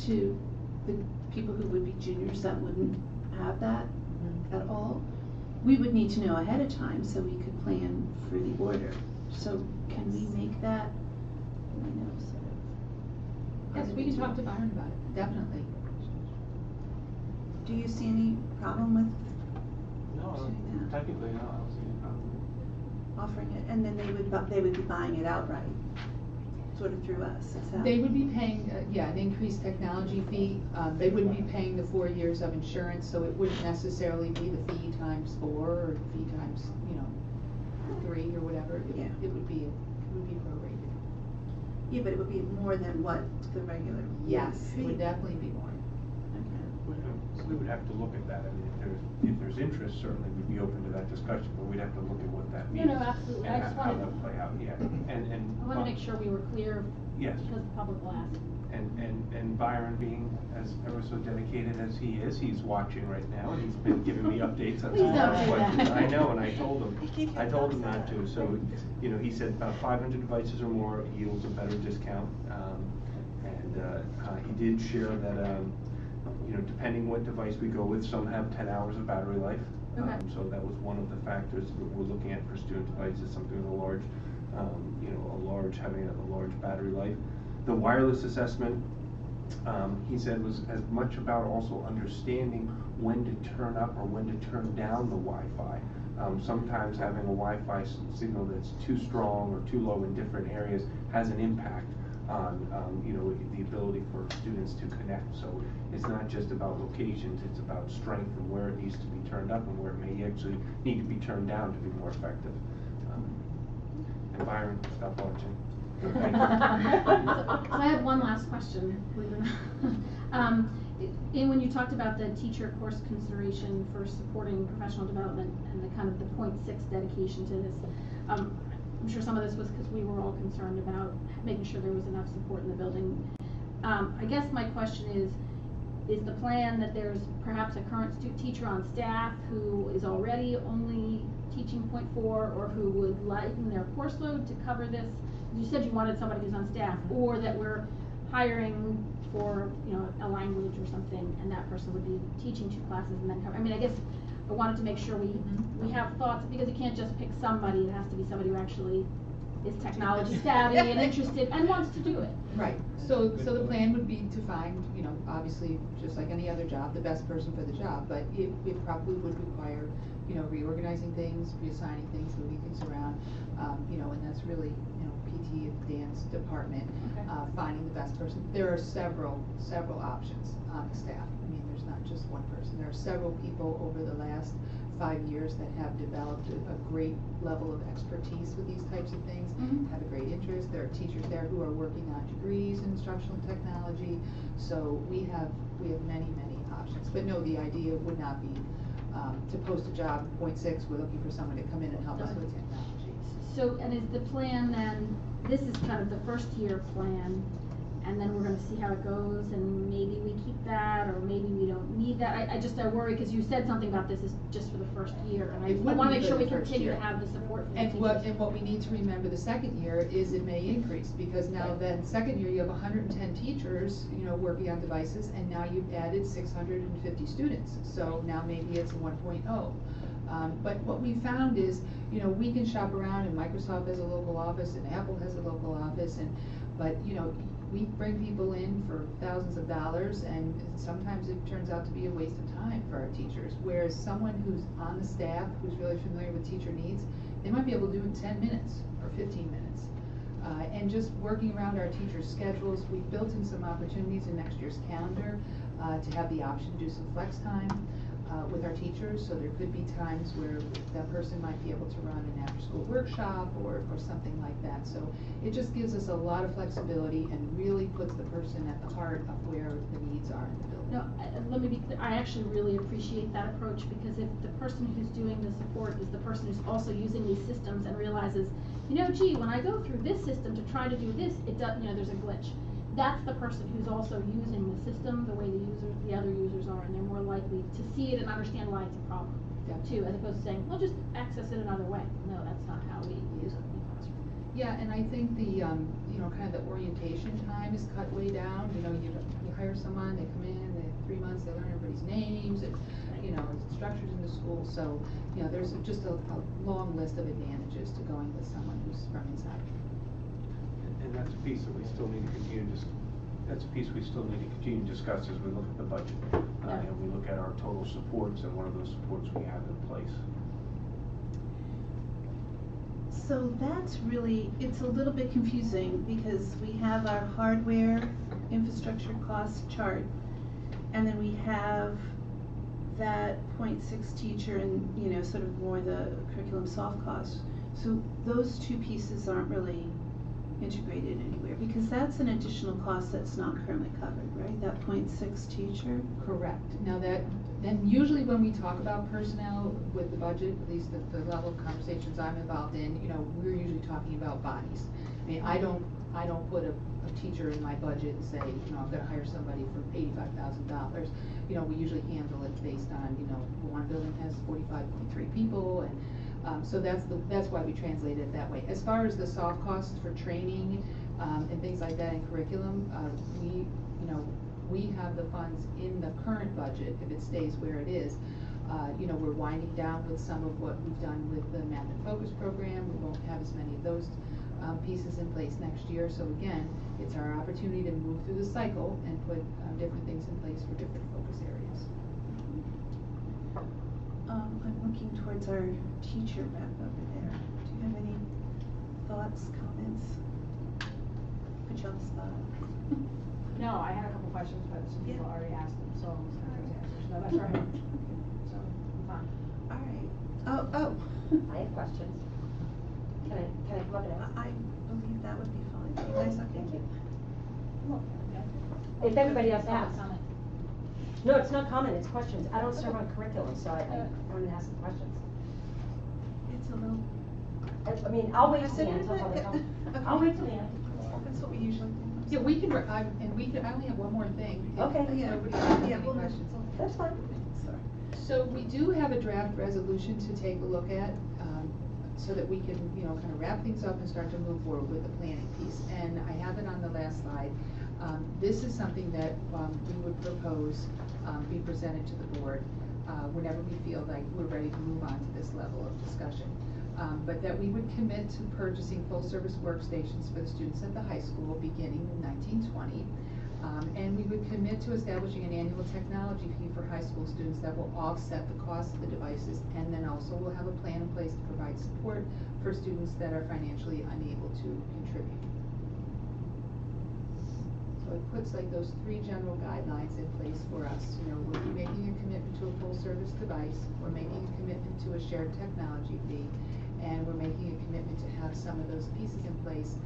Speaker 1: to the people who would be juniors that wouldn't have that at all, we would need to know ahead of time so we could plan for the order. So can we make that,
Speaker 2: Yes, we can talk to Byron about it, definitely.
Speaker 1: Do you see any problem with
Speaker 5: No,
Speaker 1: doing that?
Speaker 5: technically, no, I don't see any problem.
Speaker 1: Offering it, and then they would be buying it outright, sort of through us, is that?
Speaker 2: They would be paying, an increased technology fee. They wouldn't be paying the 4 years of insurance, so it wouldn't necessarily be the fee times 4 or fee times, 3 or whatever.
Speaker 1: Yeah.
Speaker 2: It would be prorated.
Speaker 1: Yeah, but it would be more than what the regular.
Speaker 2: Yes, it would
Speaker 1: fee.
Speaker 2: definitely be more.
Speaker 3: We would have to look at that. I mean, if there's interest, certainly we'd be open to that discussion, but we'd have to look at what that means.
Speaker 4: No, absolutely. I
Speaker 3: And
Speaker 4: just
Speaker 3: how
Speaker 4: wanted-
Speaker 3: that would play out, yeah. And.
Speaker 4: I wanna make sure we were clear.
Speaker 3: Yes.
Speaker 4: Because the public will ask.
Speaker 3: And Byron being as ever so dedicated as he is, he's watching right now, and he's been giving me updates on
Speaker 4: Please
Speaker 3: some
Speaker 4: don't
Speaker 3: of the
Speaker 4: do that.
Speaker 3: questions. I know, and I told him,
Speaker 1: Keep your
Speaker 3: not to, so, he said about 500 devices or more yields a better discount. He did share that, depending what device we go with, some have 10 hours of battery life.
Speaker 4: Okay.
Speaker 3: So that was one of the factors that we're looking at for student devices, something with a large, having a large battery life. The wireless assessment, he said, was as much about also understanding when to turn up or when to turn down the Wi-Fi. Sometimes having a Wi-Fi signal that's too strong or too low in different areas has an impact on the ability for students to connect. So it's not just about locations, it's about strength and where it needs to be turned up and where it may actually need to be turned down to be more effective. And Byron, stop watching. Thank you.
Speaker 4: So I have one last question, believe it or not. When you talked about the teacher course consideration for supporting professional development and the kind of the 0.6 dedication to this, I'm sure some of this was because we were all concerned about making sure there was enough support in the building. I guess my question is the plan that there's perhaps a current teacher on staff who is already only teaching 0.4 or who would lighten their course load to cover this? You said you wanted somebody who's on staff, or that we're hiring for, a language or something, and that person would be teaching 2 classes and then cover. I mean, I guess I wanted to make sure we have thoughts, because you can't just pick somebody. It has to be somebody who actually is technology savvy and interested and wants to do it.
Speaker 2: Right, so the plan would be to find, obviously, just like any other job, the best person for the job, but it probably would require, reorganizing things, reassigning things, moving things around, and that's really, PT, dance department,
Speaker 4: Okay.
Speaker 2: Finding the best person. There are several options on the staff. I mean, there's not just one person. There are several people over the last 5 years that have developed a great level of expertise with these types of things, have a great interest. There are teachers there who are working on degrees in instructional technology. So we have many options. But no, the idea would not be to post a job 0.6. We're looking for someone to come in and help us with technology.
Speaker 4: So, and is the plan then, this is kind of the first year plan, and then we're gonna see how it goes, and maybe we keep that, or maybe we don't need that. I worry, because you said something about this is just for the first year, and I
Speaker 2: It would
Speaker 4: wanna
Speaker 2: be
Speaker 4: make
Speaker 2: for
Speaker 4: sure
Speaker 2: the
Speaker 4: we
Speaker 2: first
Speaker 4: continue
Speaker 2: year.
Speaker 4: to have the support for the
Speaker 2: And
Speaker 4: teachers.
Speaker 2: what we need to remember the second year is it may increase, because now then second year you have 110 teachers, working on devices, and now you've added 650 students. So now maybe it's a 1.0. But what we found is, we can shop around, and Microsoft has a local office, and Apple has a local office, but we bring people in for thousands of dollars, and sometimes it turns out to be a waste of time for our teachers. Whereas someone who's on the staff, who's really familiar with teacher needs, they might be able to do it in 10 minutes or 15 minutes. And just working around our teachers' schedules, we've built in some opportunities in next year's calendar to have the option to do some flex time with our teachers. So there could be times where that person might be able to run an after-school workshop or something like that. So it just gives us a lot of flexibility and really puts the person at the heart of where the needs are in the building.
Speaker 4: No, let me be clear, I actually really appreciate that approach, because if the person who's doing the support is the person who's also using these systems and realizes, gee, when I go through this system to try to do this, it does, there's a glitch. That's the person who's also using the system the way the other users are, and they're more likely to see it and understand why it's a problem, too, as opposed to saying, well, just access it another way. No, that's not how we use it in the classroom.
Speaker 2: Yeah, and I think the, kind of the orientation time is cut way down. You hire someone, they come in, they have 3 months, they learn everybody's names, and, structures in the school. So, there's just a long list of advantages to going with someone who's from inside.
Speaker 3: And that's a piece that we still need to continue to that's a piece we still need to continue to discuss as we look at the budget. And we look at our total supports and what are those supports we have in place.
Speaker 1: So that's really, it's a little bit confusing because we have our hardware infrastructure cost chart, and then we have that 0.6 teacher and, you know, sort of more the curriculum soft costs. So those two pieces aren't really integrated anywhere, because that's an additional cost that's not currently covered, right? That 0.6 teacher?
Speaker 2: Correct. Now then usually when we talk about personnel with the budget, at least the level of conversations I'm involved in, you know, we're usually talking about bodies. I mean, I don't put a teacher in my budget and say, you know, I'm gonna hire somebody for $85,000. You know, we usually handle it based on, you know, one building has 45.3 people, and so that's why we translate it that way. As far as the soft costs for training and things like that in curriculum, we have the funds in the current budget if it stays where it is. You know, we're winding down with some of what we've done with the Math and Focus program. We won't have as many of those pieces in place next year. So again, it's our opportunity to move through the cycle and put different things in place for different focus areas.
Speaker 1: I'm looking towards our teacher rep over there. Do you have any thoughts, comments? Put you on the spot.
Speaker 8: No, I had a couple questions, but some people
Speaker 1: Yeah.
Speaker 8: already asked them, so I'm just gonna take answers. No, that's all right. So, I'm fine.
Speaker 1: All right. Oh.
Speaker 9: I have questions. Can I come up and ask?
Speaker 1: I believe that would be fine. You guys okay?
Speaker 9: Thank you.
Speaker 8: Well,
Speaker 9: If everybody else
Speaker 4: Comment,
Speaker 9: asks.
Speaker 4: comment.
Speaker 9: No, it's not common, it's questions. I don't serve on curriculum, so I wanted to ask some questions.
Speaker 1: It's a little.
Speaker 9: I mean, I'll wait
Speaker 1: Yes,
Speaker 9: till the
Speaker 1: it
Speaker 9: end,
Speaker 1: is.
Speaker 9: until they come.
Speaker 1: Okay.
Speaker 9: I'll wait till the end.
Speaker 1: That's what we usually do.
Speaker 2: Yeah, we can, I only have one more thing. if
Speaker 9: Okay.
Speaker 1: Yeah.
Speaker 2: Nobody has any
Speaker 1: Well,
Speaker 2: questions.
Speaker 9: That's fine.
Speaker 1: Sorry.
Speaker 2: So we do have a draft resolution to take a look at, so that we can, you know, kind of wrap things up and start to move forward with the planning piece. And I have it on the last slide. This is something that we would propose be presented to the board whenever we feel like we're ready to move on to this level of discussion. But that we would commit to purchasing full-service workstations for the students at the high school beginning in 1920. And we would commit to establishing an annual technology fee for high school students that will offset the cost of the devices, and then also we'll have a plan in place to provide support for students that are financially unable to contribute. So it puts like those three general guidelines in place for us. You know, we'll be making a commitment to a full-service device, we're making a commitment to a shared technology fee, and we're making a commitment to have some of those pieces in place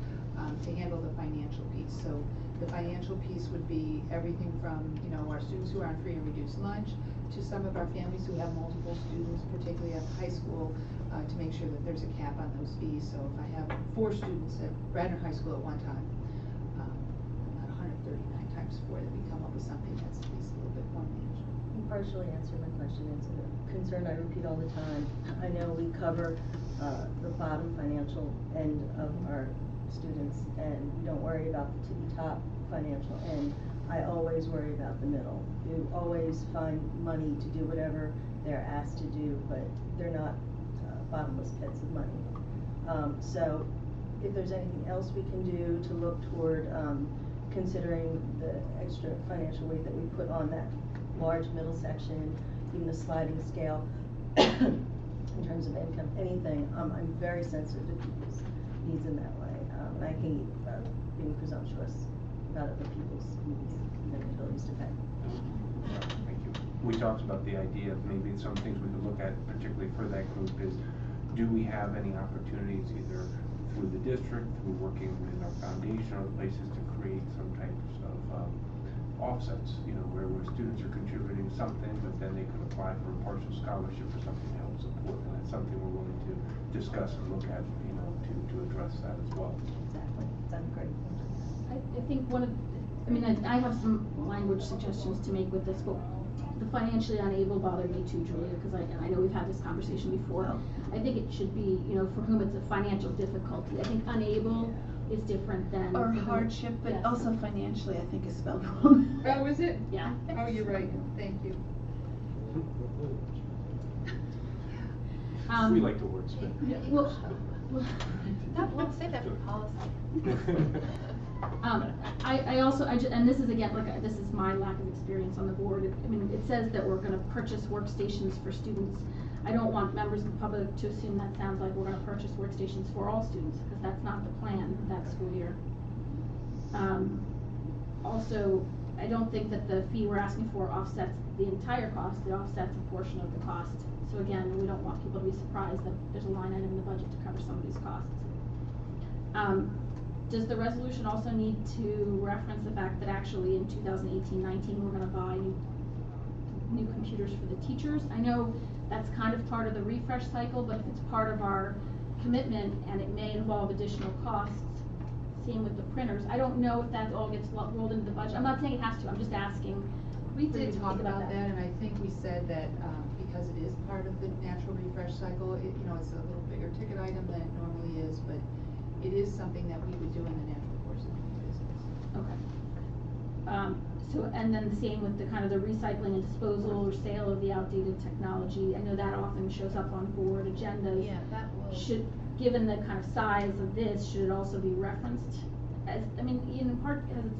Speaker 2: to handle the financial piece. So the financial piece would be everything from, you know, our students who are on free and reduced lunch to some of our families who have multiple students, particularly at high school, to make sure that there's a cap on those fees. So if I have 4 students at Radnor High School at one time, not 139 times 4, that we come up with something that's at least a little bit more manageable.
Speaker 7: You partially answered my question. It's a concern I repeat all the time. I know we cover the bottom financial end of our students, and we don't worry about the tippy-top financial end. I always worry about the middle. You always find money to do whatever they're asked to do, but they're not bottomless pits of money. So if there's anything else we can do to look toward considering the extra financial weight that we put on that large middle section, even the sliding scale, in terms of income, anything, I'm very sensitive to people's needs in that way. And I hate being presumptuous about other people's needs and abilities to pay.
Speaker 3: Thank you. We talked about the idea of maybe some things we could look at, particularly for that group, is do we have any opportunities either through the district, through working with our foundation or places to create some types of offsets, you know, where students are contributing something, but then they could apply for a partial scholarship or something to help support, and that's something we're willing to discuss and look at, you know, to address that as well.
Speaker 7: Exactly. Sounds great.
Speaker 4: I think I have some language suggestions to make with this, but the financially unable bothered me too, Julia, because I know we've had this conversation before. I think it should be, you know, for whom it's a financial difficulty. I think unable is different than.
Speaker 1: Or
Speaker 4: for whom-
Speaker 1: hardship, but
Speaker 4: yes.
Speaker 1: also financially, I think is spelled wrong.
Speaker 2: Oh, is it?
Speaker 4: Yeah.
Speaker 2: Oh, you're right, thank you.
Speaker 3: We like to wordsmith.
Speaker 4: Well,
Speaker 10: No, we'll save that for policy.
Speaker 4: And this is again, this is my lack of experience on the board. I mean, it says that we're gonna purchase workstations for students. I don't want members of the public to assume that sounds like we're gonna purchase workstations for all students, because that's not the plan that school year. Also, I don't think that the fee we're asking for offsets the entire cost, it offsets a portion of the cost. So again, we don't want people to be surprised that there's a line item in the budget to cover some of these costs. Does the resolution also need to reference the fact that actually in 2018-19 we're gonna buy new computers for the teachers? I know that's kind of part of the refresh cycle, but if it's part of our commitment and it may involve additional costs, same with the printers, I don't know if that all gets rolled into the budget. I'm not saying it has to, I'm just asking.
Speaker 2: We did talk about that, and I think we said that because it is part of the natural refresh cycle, it's a little bigger ticket item than it normally is, but it is something that we would do in the natural course of doing business.
Speaker 4: Okay. So, and then the same with the kind of the recycling and disposal or sale of the outdated technology. I know that often shows up on board agendas.
Speaker 8: Yeah, that will.
Speaker 4: Given the kind of size of this, should it also be referenced as, I mean, in part because it's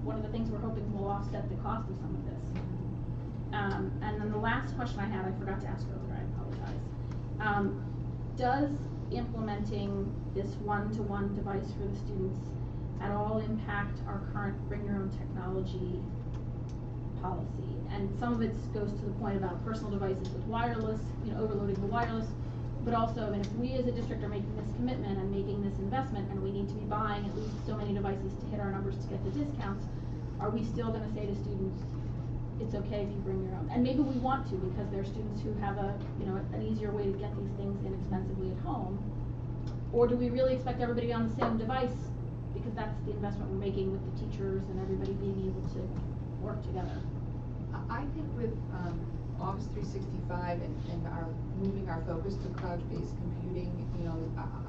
Speaker 4: one of the things we're hoping will offset the cost of some of this. And then the last question I had, I forgot to ask earlier, I apologize. Does implementing this one-to-one device for the students at all impact our current bring your own technology policy? And some of it goes to the point about personal devices with wireless, overloading the wireless, but also, I mean, if we as a district are making this commitment and making this investment and we need to be buying at least so many devices to hit our numbers to get the discounts, are we still gonna say to students, it's okay if you bring your own? And maybe we want to, because there are students who have an easier way to get these things inexpensively at home. Or do we really expect everybody on the same device, because that's the investment we're making with the teachers and everybody being able to work together?
Speaker 2: I think with Office 365 and our moving our focus to cloud-based computing,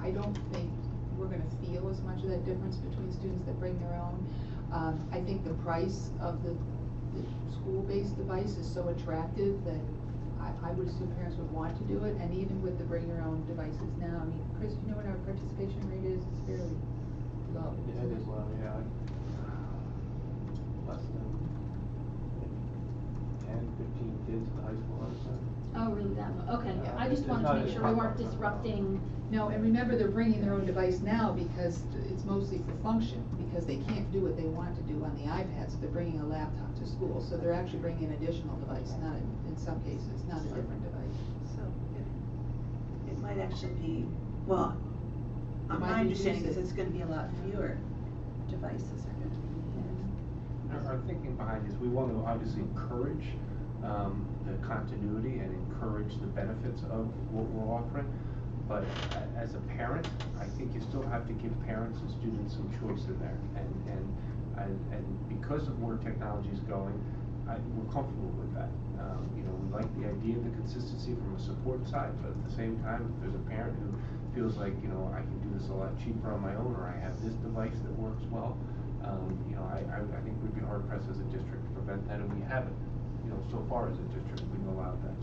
Speaker 2: I don't think we're going to feel as much of that difference between students that bring their own. I think the price of the school-based device is so attractive that I would assume parents would want to do it, and even with the bring your own devices now, I mean, Chris, you know what our participation rate is? It's fairly low.
Speaker 5: Yeah, it is low, yeah. Less than 10, 15 kids in the high school, I would say.
Speaker 4: Oh, really, that low? Okay,
Speaker 2: Yeah.
Speaker 4: I just wanted to make sure we weren't
Speaker 5: It's not-
Speaker 4: disrupting.
Speaker 2: No, and remember, they're bringing their own device now because it's mostly for function, because they can't do what they want to do on the iPad, so they're bringing a laptop to school. So they're actually bringing an additional device, not in some cases, not a different device.
Speaker 1: So it might actually be, well,
Speaker 2: It might
Speaker 1: my
Speaker 2: be
Speaker 1: understanding is
Speaker 2: used-
Speaker 1: it's gonna be a lot fewer devices are gonna be in.
Speaker 3: Our thinking behind is we want to obviously encourage the continuity and encourage the benefits of what we're offering. But as a parent, I think you still have to give parents and students some choice in there. And because of where technology is going, we're comfortable with that. We like the idea of the consistency from a support side, but at the same time, if there's a parent who feels like, I can do this a lot cheaper on my own, or I have this device that works well, I think we'd be hard pressed as a district to prevent that, and we haven't. So far as a district, we've allowed that.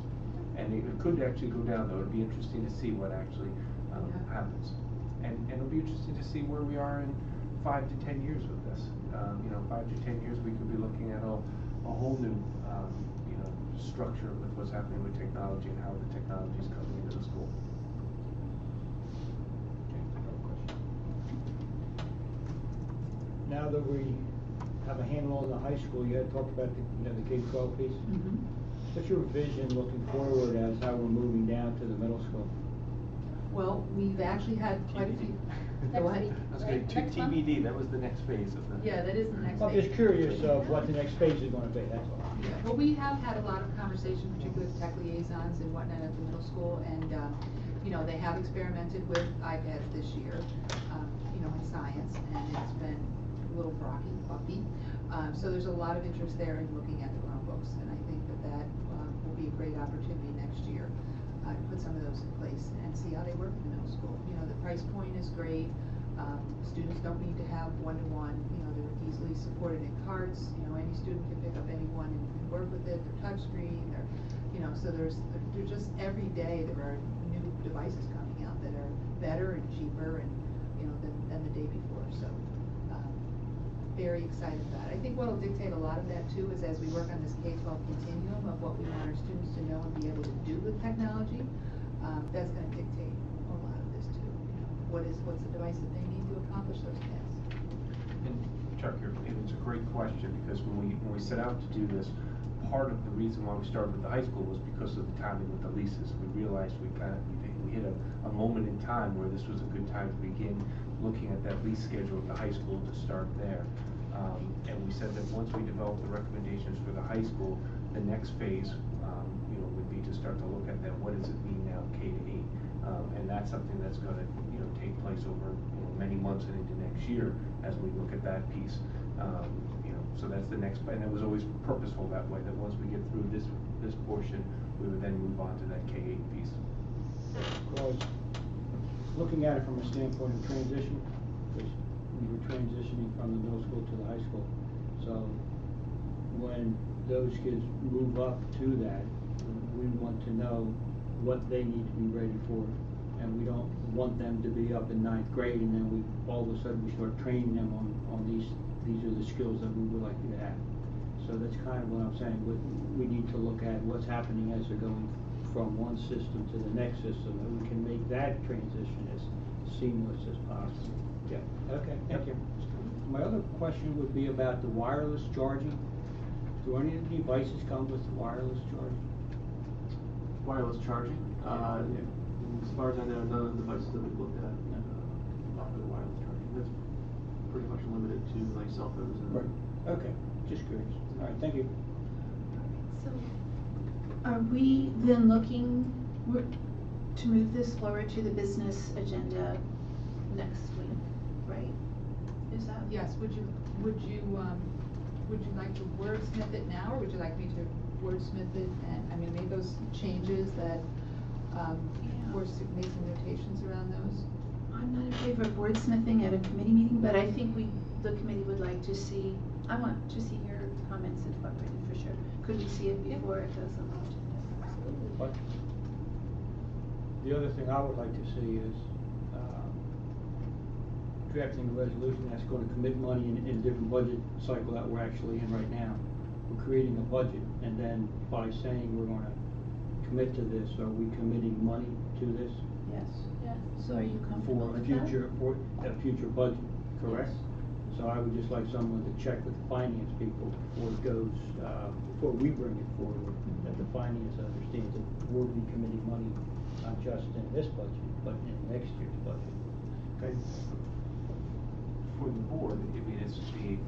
Speaker 3: And it could actually go down, though. It'd be interesting to see what actually happens. And it'll be interesting to see where we are in 5 to 10 years with this. 5 to 10 years, we could be looking at a whole new, structure with what's happening with technology and how the technology is coming into the school.
Speaker 6: Now that we have a handle on the high school, you had talked about the K-12 piece.
Speaker 2: Mm-hmm.
Speaker 6: What's your vision looking forward as how we're moving down to the middle school?
Speaker 2: Well, we've actually had quite a few.
Speaker 4: Next
Speaker 2: Go ahead.
Speaker 4: week.
Speaker 3: That's
Speaker 4: Right,
Speaker 3: great.
Speaker 4: next month?
Speaker 3: TBD, that was the next phase of the.
Speaker 2: Yeah, that is the next
Speaker 6: I'm
Speaker 2: phase.
Speaker 6: just curious of what the next phase is gonna be, that's all.
Speaker 2: Yeah, well, we have had a lot of conversation, particularly with tech liaisons and whatnot at the middle school, and, they have experimented with iPads this year, in science, and it's been a little bumpy. So there's a lot of interest there in looking at the Chromebooks, and I think that will be a great opportunity next year to put some of those in place and see how they work in the middle school. The price point is great. Students don't need to have one-to-one, they're easily supported in carts, any student can pick up any one and work with it, they're touchscreen, so there's just every day there are new devices coming out that are better and cheaper and, than the day before, so, very excited about it. I think what'll dictate a lot of that too is as we work on this K-12 continuum of what we want our students to know and be able to do with technology, that's gonna dictate a lot of this too. You know, what's the device that they need to accomplish those tasks?
Speaker 3: And Chuck, it's a great question, because when we set out to do this, part of the reason why we started with the high school was because of the timing with the leases. We realized we hit a moment in time where this was a good time to begin looking at that lease schedule at the high school to start there. And we said that once we developed the recommendations for the high school, the next phase, would be to start to look at that. What does it mean now, K-8? And that's something that's going to, take place over many months and into next year as we look at that piece. So that's the next, and it was always purposeful that way, that once we get through this portion, we would then move on to that K-8 piece.
Speaker 6: Because looking at it from a standpoint of transition, because we were transitioning from the middle school to the high school. So when those kids move up to that, we want to know what they need to be ready for. And we don't want them to be up in 9th grade and then all of a sudden we start training them on these are the skills that we would like you to have. So that's kind of what I'm saying. We need to look at what's happening as they're going from one system to the next system, and we can make that transition as seamless as possible. Yeah, okay, thank you. My other question would be about the wireless charging. Do any of the devices come with wireless charging?
Speaker 5: Wireless charging? As far as I know, none of the devices that we've looked at offer the wireless charging. That's pretty much limited to like cell phones.
Speaker 6: Right. Okay. Just curious. All right. Thank you.
Speaker 1: So, are we then looking to move this forward to the business agenda next week? Right? Is that?
Speaker 2: Yes. Would you like to wordsmith it now, or would you like me to wordsmith it and make those changes that made some notations around those?
Speaker 1: I'm not in favor of wordsmithing at a committee meeting, but I think the committee would like to see, I want to see your comments incorporated for sure. Could we see it before it goes on? Absolutely.
Speaker 6: But the other thing I would like to see is drafting a resolution that's going to commit money in a different budget cycle that we're actually in right now. We're creating a budget, and then by saying we're going to commit to this, are we committing money to this?
Speaker 1: Yes. Yes. So are you comfortable with that?
Speaker 6: For a future budget, correct? Yes. So I would just like someone to check with the finance people before it goes, before we bring it forward, that the finance understands that we'll be committing money not just in this budget, but in next year's budget. Okay?
Speaker 3: For the board, it's the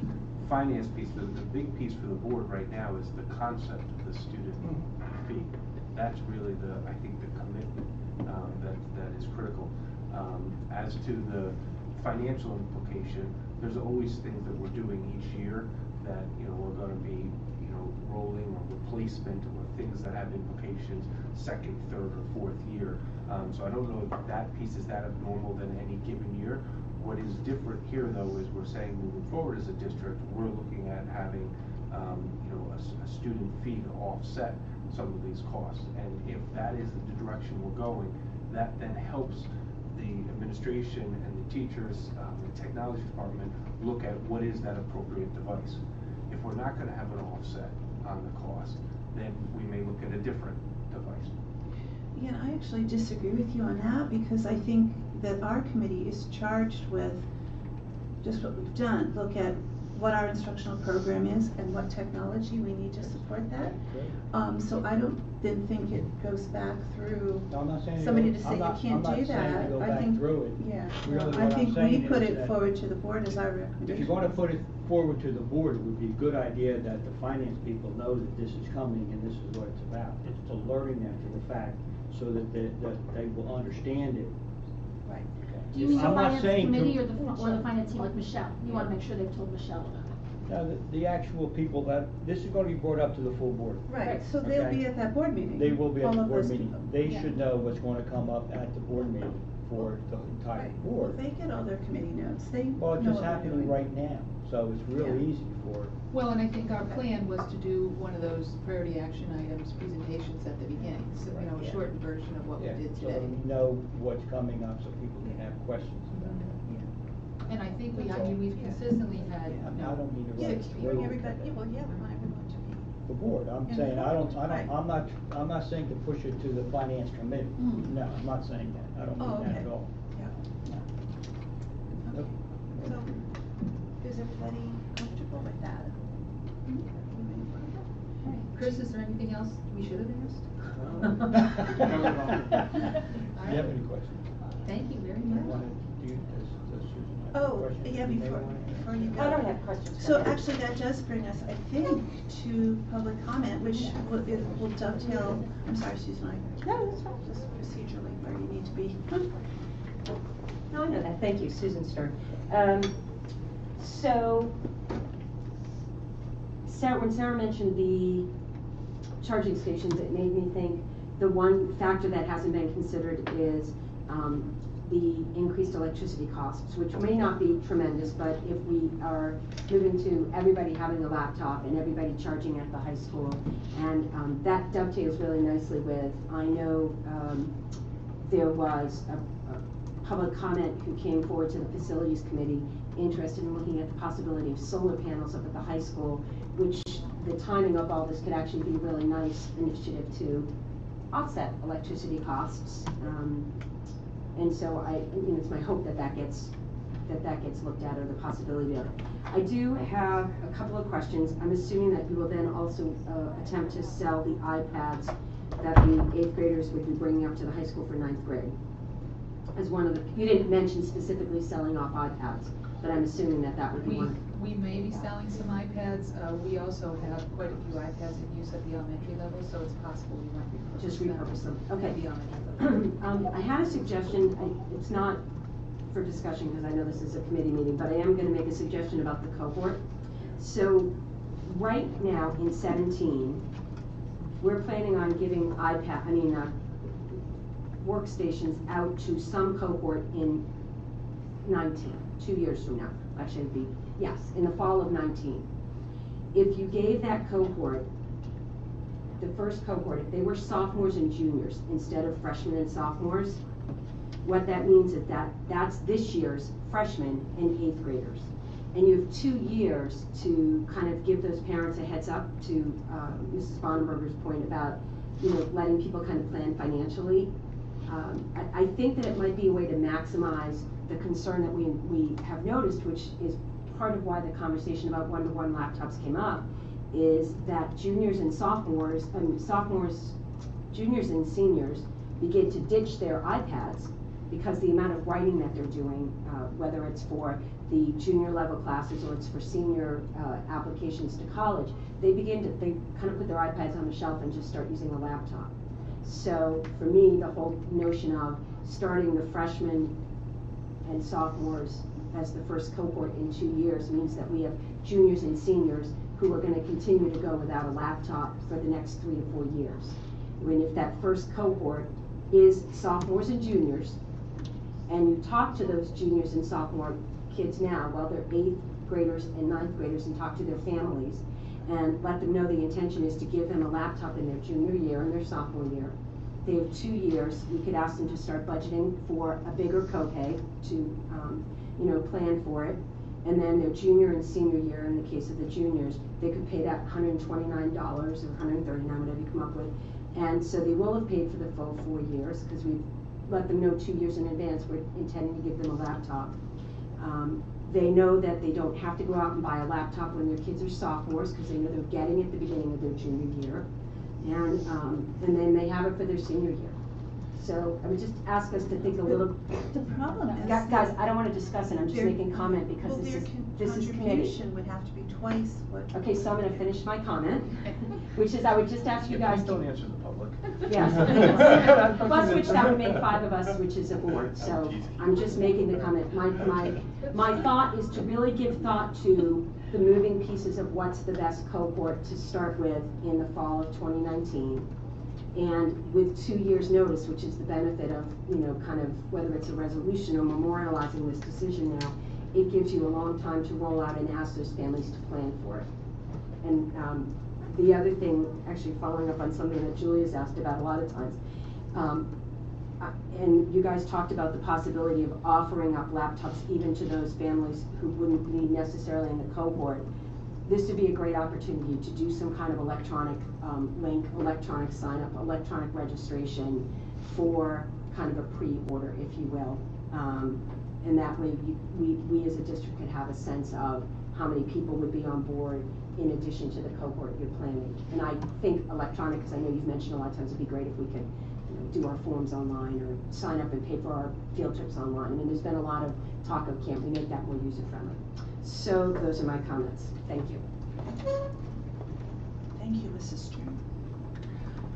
Speaker 3: finance piece. The big piece for the board right now is the concept of the student fee. That's really I think the commitment that is critical. As to the financial implication, there's always things that we're doing each year that we're going to be rolling or replacement or things that have implications second, third, or fourth year. So I don't know if that piece is that abnormal than any given year. What is different here, though, is we're saying moving forward as a district, we're looking at having a student fee to offset some of these costs. And if that is the direction we're going, that then helps the administration and the teachers, the technology department, look at what is that appropriate device. If we're not going to have an offset on the cost, then we may look at a different device.
Speaker 1: Yeah, I actually disagree with you on that, because I think that our committee is charged with just what we've done, look at what our instructional program is and what technology we need to support that. So I don't then think it goes back through somebody to say you can't do that. I think, yeah, I think we put it forward to the board as our recommendation.
Speaker 6: If you're going to put it forward to the board, it would be a good idea that the finance people know that this is coming and this is what it's about. It's alerting them to the fact so that they will understand it.
Speaker 1: Right.
Speaker 4: Do you mean the
Speaker 6: I'm not
Speaker 4: finance
Speaker 6: saying
Speaker 4: committee or the finance team, like Michelle? You want to make sure they've told Michelle about it.
Speaker 6: No, the actual people this is going to be brought up to the full board.
Speaker 1: Right, so they'll be at that board meeting.
Speaker 6: They will be at the
Speaker 1: all of
Speaker 6: board
Speaker 1: those
Speaker 6: meeting.
Speaker 1: people.
Speaker 6: They should know what's going to come up at the board meeting for the entire
Speaker 1: Right.
Speaker 6: board.
Speaker 1: Well, they get all their committee notes.
Speaker 6: Well, it's
Speaker 1: know
Speaker 6: just
Speaker 1: what we're
Speaker 6: happening
Speaker 1: doing.
Speaker 6: right now, so it's really
Speaker 1: Yeah.
Speaker 6: easy for.
Speaker 2: Well, and I think our plan was to do one of those priority action items presentations at the beginning, so, a
Speaker 1: Yeah.
Speaker 2: shortened version of what we did
Speaker 6: So
Speaker 2: today.
Speaker 6: we know what's coming up, so people can have questions about that.
Speaker 1: Yeah.
Speaker 2: And I think we've consistently had,
Speaker 6: I
Speaker 2: you know,
Speaker 6: don't mean to
Speaker 1: Yeah,
Speaker 6: raise
Speaker 1: you bring everybody, yeah, well, yeah, we want everyone to be.
Speaker 6: the board, I'm
Speaker 1: Yeah,
Speaker 6: saying,
Speaker 1: right.
Speaker 6: I'm not saying to push it to the finance committee.
Speaker 1: Mm.
Speaker 6: No, I'm not saying that, I don't
Speaker 1: Oh,
Speaker 6: mean that
Speaker 1: okay.
Speaker 6: at all.
Speaker 1: Yeah.
Speaker 6: No.
Speaker 1: Okay, so is everybody comfortable with that? Moving forward?
Speaker 2: Chris, is there anything else we should have asked?
Speaker 6: Do you have any questions?
Speaker 2: Thank you very
Speaker 6: You
Speaker 2: much.
Speaker 6: wanna do, does Susan have
Speaker 1: Oh,
Speaker 6: questions?
Speaker 1: yeah,
Speaker 6: You may
Speaker 1: before
Speaker 6: wanna-
Speaker 1: you go.
Speaker 9: I don't have questions.
Speaker 1: So actually, that does bring us, I think, to public comment, which will dovetail, I'm sorry, Susan,
Speaker 9: No, that's fine.
Speaker 1: just procedurally where you need to be.
Speaker 9: No, I know that. Thank you, Susan Stern. So, when Sarah mentioned the charging stations, it made me think the one factor that hasn't been considered is the increased electricity costs, which may not be tremendous, but if we are moving to everybody having a laptop and everybody charging at the high school, and that dovetails really nicely with, I know there was a public comment who came forward to the facilities committee interested in looking at the possibility of solar panels up at the high school, which the timing of all this could actually be a really nice initiative to offset electricity costs. And so it's my hope that that gets looked at, or the possibility of it. I do have a couple of questions. I'm assuming that you will then also attempt to sell the iPads that the 8th graders would be bringing up to the high school for 9th grade. As one of the, you didn't mention specifically selling off iPads, but I'm assuming that that would be one.
Speaker 2: We may be selling some iPads. We also have quite a few iPads in use at the elementary level, so it's possible we might repurpose
Speaker 9: Just repurpose them. Okay.
Speaker 2: At the elementary level.
Speaker 9: I had a suggestion. It's not for discussion because I know this is a committee meeting, but I am going to make a suggestion about the cohort. So right now in 17, we're planning on giving workstations out to some cohort in 19, 2 years from now. Actually, it'd be, yes, in the fall of 19. If you gave that cohort, the first cohort, if they were sophomores and juniors instead of freshmen and sophomores, what that means is that that's this year's freshmen and 8th graders. And you have 2 years to kind of give those parents a heads up to Mrs. Bonenberger's point about, letting people kind of plan financially. I think that it might be a way to maximize the concern that we have noticed, which is part of why the conversation about one-to-one laptops came up, is that juniors and juniors and seniors begin to ditch their iPads because the amount of writing that they're doing, whether it's for the junior level classes or it's for senior applications to college, they kind of put their iPads on the shelf and just start using a laptop. So for me, the whole notion of starting the freshmen and sophomores as the first cohort in 2 years means that we have juniors and seniors who are going to continue to go without a laptop for the next 3 to 4 years. When if that first cohort is sophomores and juniors, and you talk to those juniors and sophomore kids now, well, they're 8th graders and 9th graders, and talk to their families and let them know the intention is to give them a laptop in their junior year and their sophomore year. They have 2 years. We could ask them to start budgeting for a bigger copay to, plan for it. And then their junior and senior year, in the case of the juniors, they could pay that $129 or $139, whatever you come up with. And so they will have paid for the full 4 years because we let them know 2 years in advance we're intending to give them a laptop. They know that they don't have to go out and buy a laptop when their kids are sophomores because they know they're getting it at the beginning of their junior year. And then they have it for their senior year. So I would just ask us to think a little.
Speaker 1: The problem is.
Speaker 9: Guys, I don't want to discuss it. I'm just making comment because this is committee.
Speaker 1: Contribution would have to be twice what.
Speaker 9: Okay, so I'm going to finish my comment, which is I would just ask you guys.
Speaker 3: Please don't answer the public.
Speaker 9: Yes. Plus, which that would make 5 of us, which is a board. So I'm just making the comment. My thought is to really give thought to the moving pieces of what's the best cohort to start with in the fall of 2019. And with 2 years notice, which is the benefit of, kind of whether it's a resolution or memorializing this decision now, it gives you a long time to roll out and ask those families to plan for it. And the other thing, actually following up on something that Julia's asked about a lot of times, and you guys talked about the possibility of offering up laptops even to those families who wouldn't be necessarily in the cohort. This would be a great opportunity to do some kind of electronic link, electronic sign up, electronic registration for kind of a pre-order, if you will. And that way we as a district could have a sense of how many people would be on board in addition to the cohort you're planning. And I think electronic, because I know you've mentioned a lot of times, it'd be great if we could do our forms online or sign up and pay for our field trips online. I mean, there's been a lot of talk of can't we make that more user-friendly. So those are my comments. Thank you.
Speaker 1: Thank you, Mrs. Stern.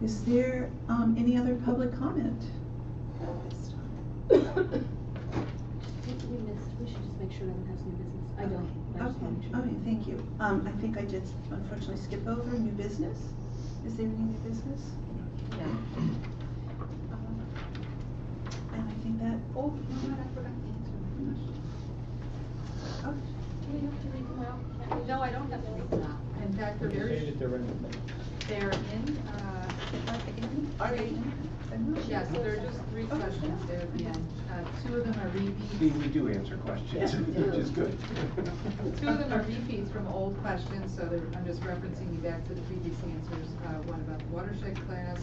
Speaker 1: Is there any other public comment at this time?
Speaker 4: We should just make sure no one has new business. I don't. I just wanna make sure.
Speaker 1: Okay, thank you. I think I did unfortunately skip over new business. Is there any new business? No. And I think that,
Speaker 2: Oh, you know what, I forgot to answer my question.
Speaker 1: oh,
Speaker 4: Do we have to read them out?
Speaker 2: No, I don't have to read them out. In fact, they're very,
Speaker 6: Say that they're in the
Speaker 2: they're in,
Speaker 1: are they?
Speaker 2: yes, they're just 3 questions there at the end. 2 of them are
Speaker 3: See,
Speaker 2: repeats.
Speaker 3: we do answer questions, which is good.
Speaker 2: 2 of them are repeats from old questions, so I'm just referencing you back to the previous answers. One about the watershed class.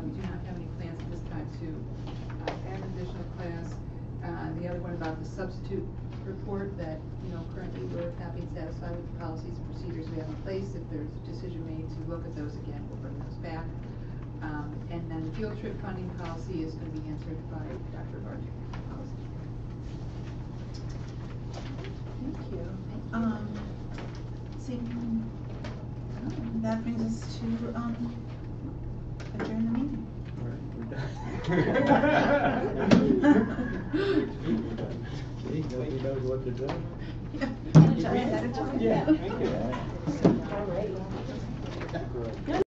Speaker 2: We do not have any plans at this time to add an additional class. The other one about the substitute report that, currently we're happy and satisfied with the policies and procedures we have in place. If there's a decision made to look at those again, we'll bring those back. And then the field trip funding policy is going to be answered by Dr. Barger.
Speaker 1: Thank you. Seeing, that brings us to adjourn the meeting.
Speaker 6: Nobody knows what to do.
Speaker 1: Yeah.
Speaker 6: Yeah, thank you.
Speaker 9: All right.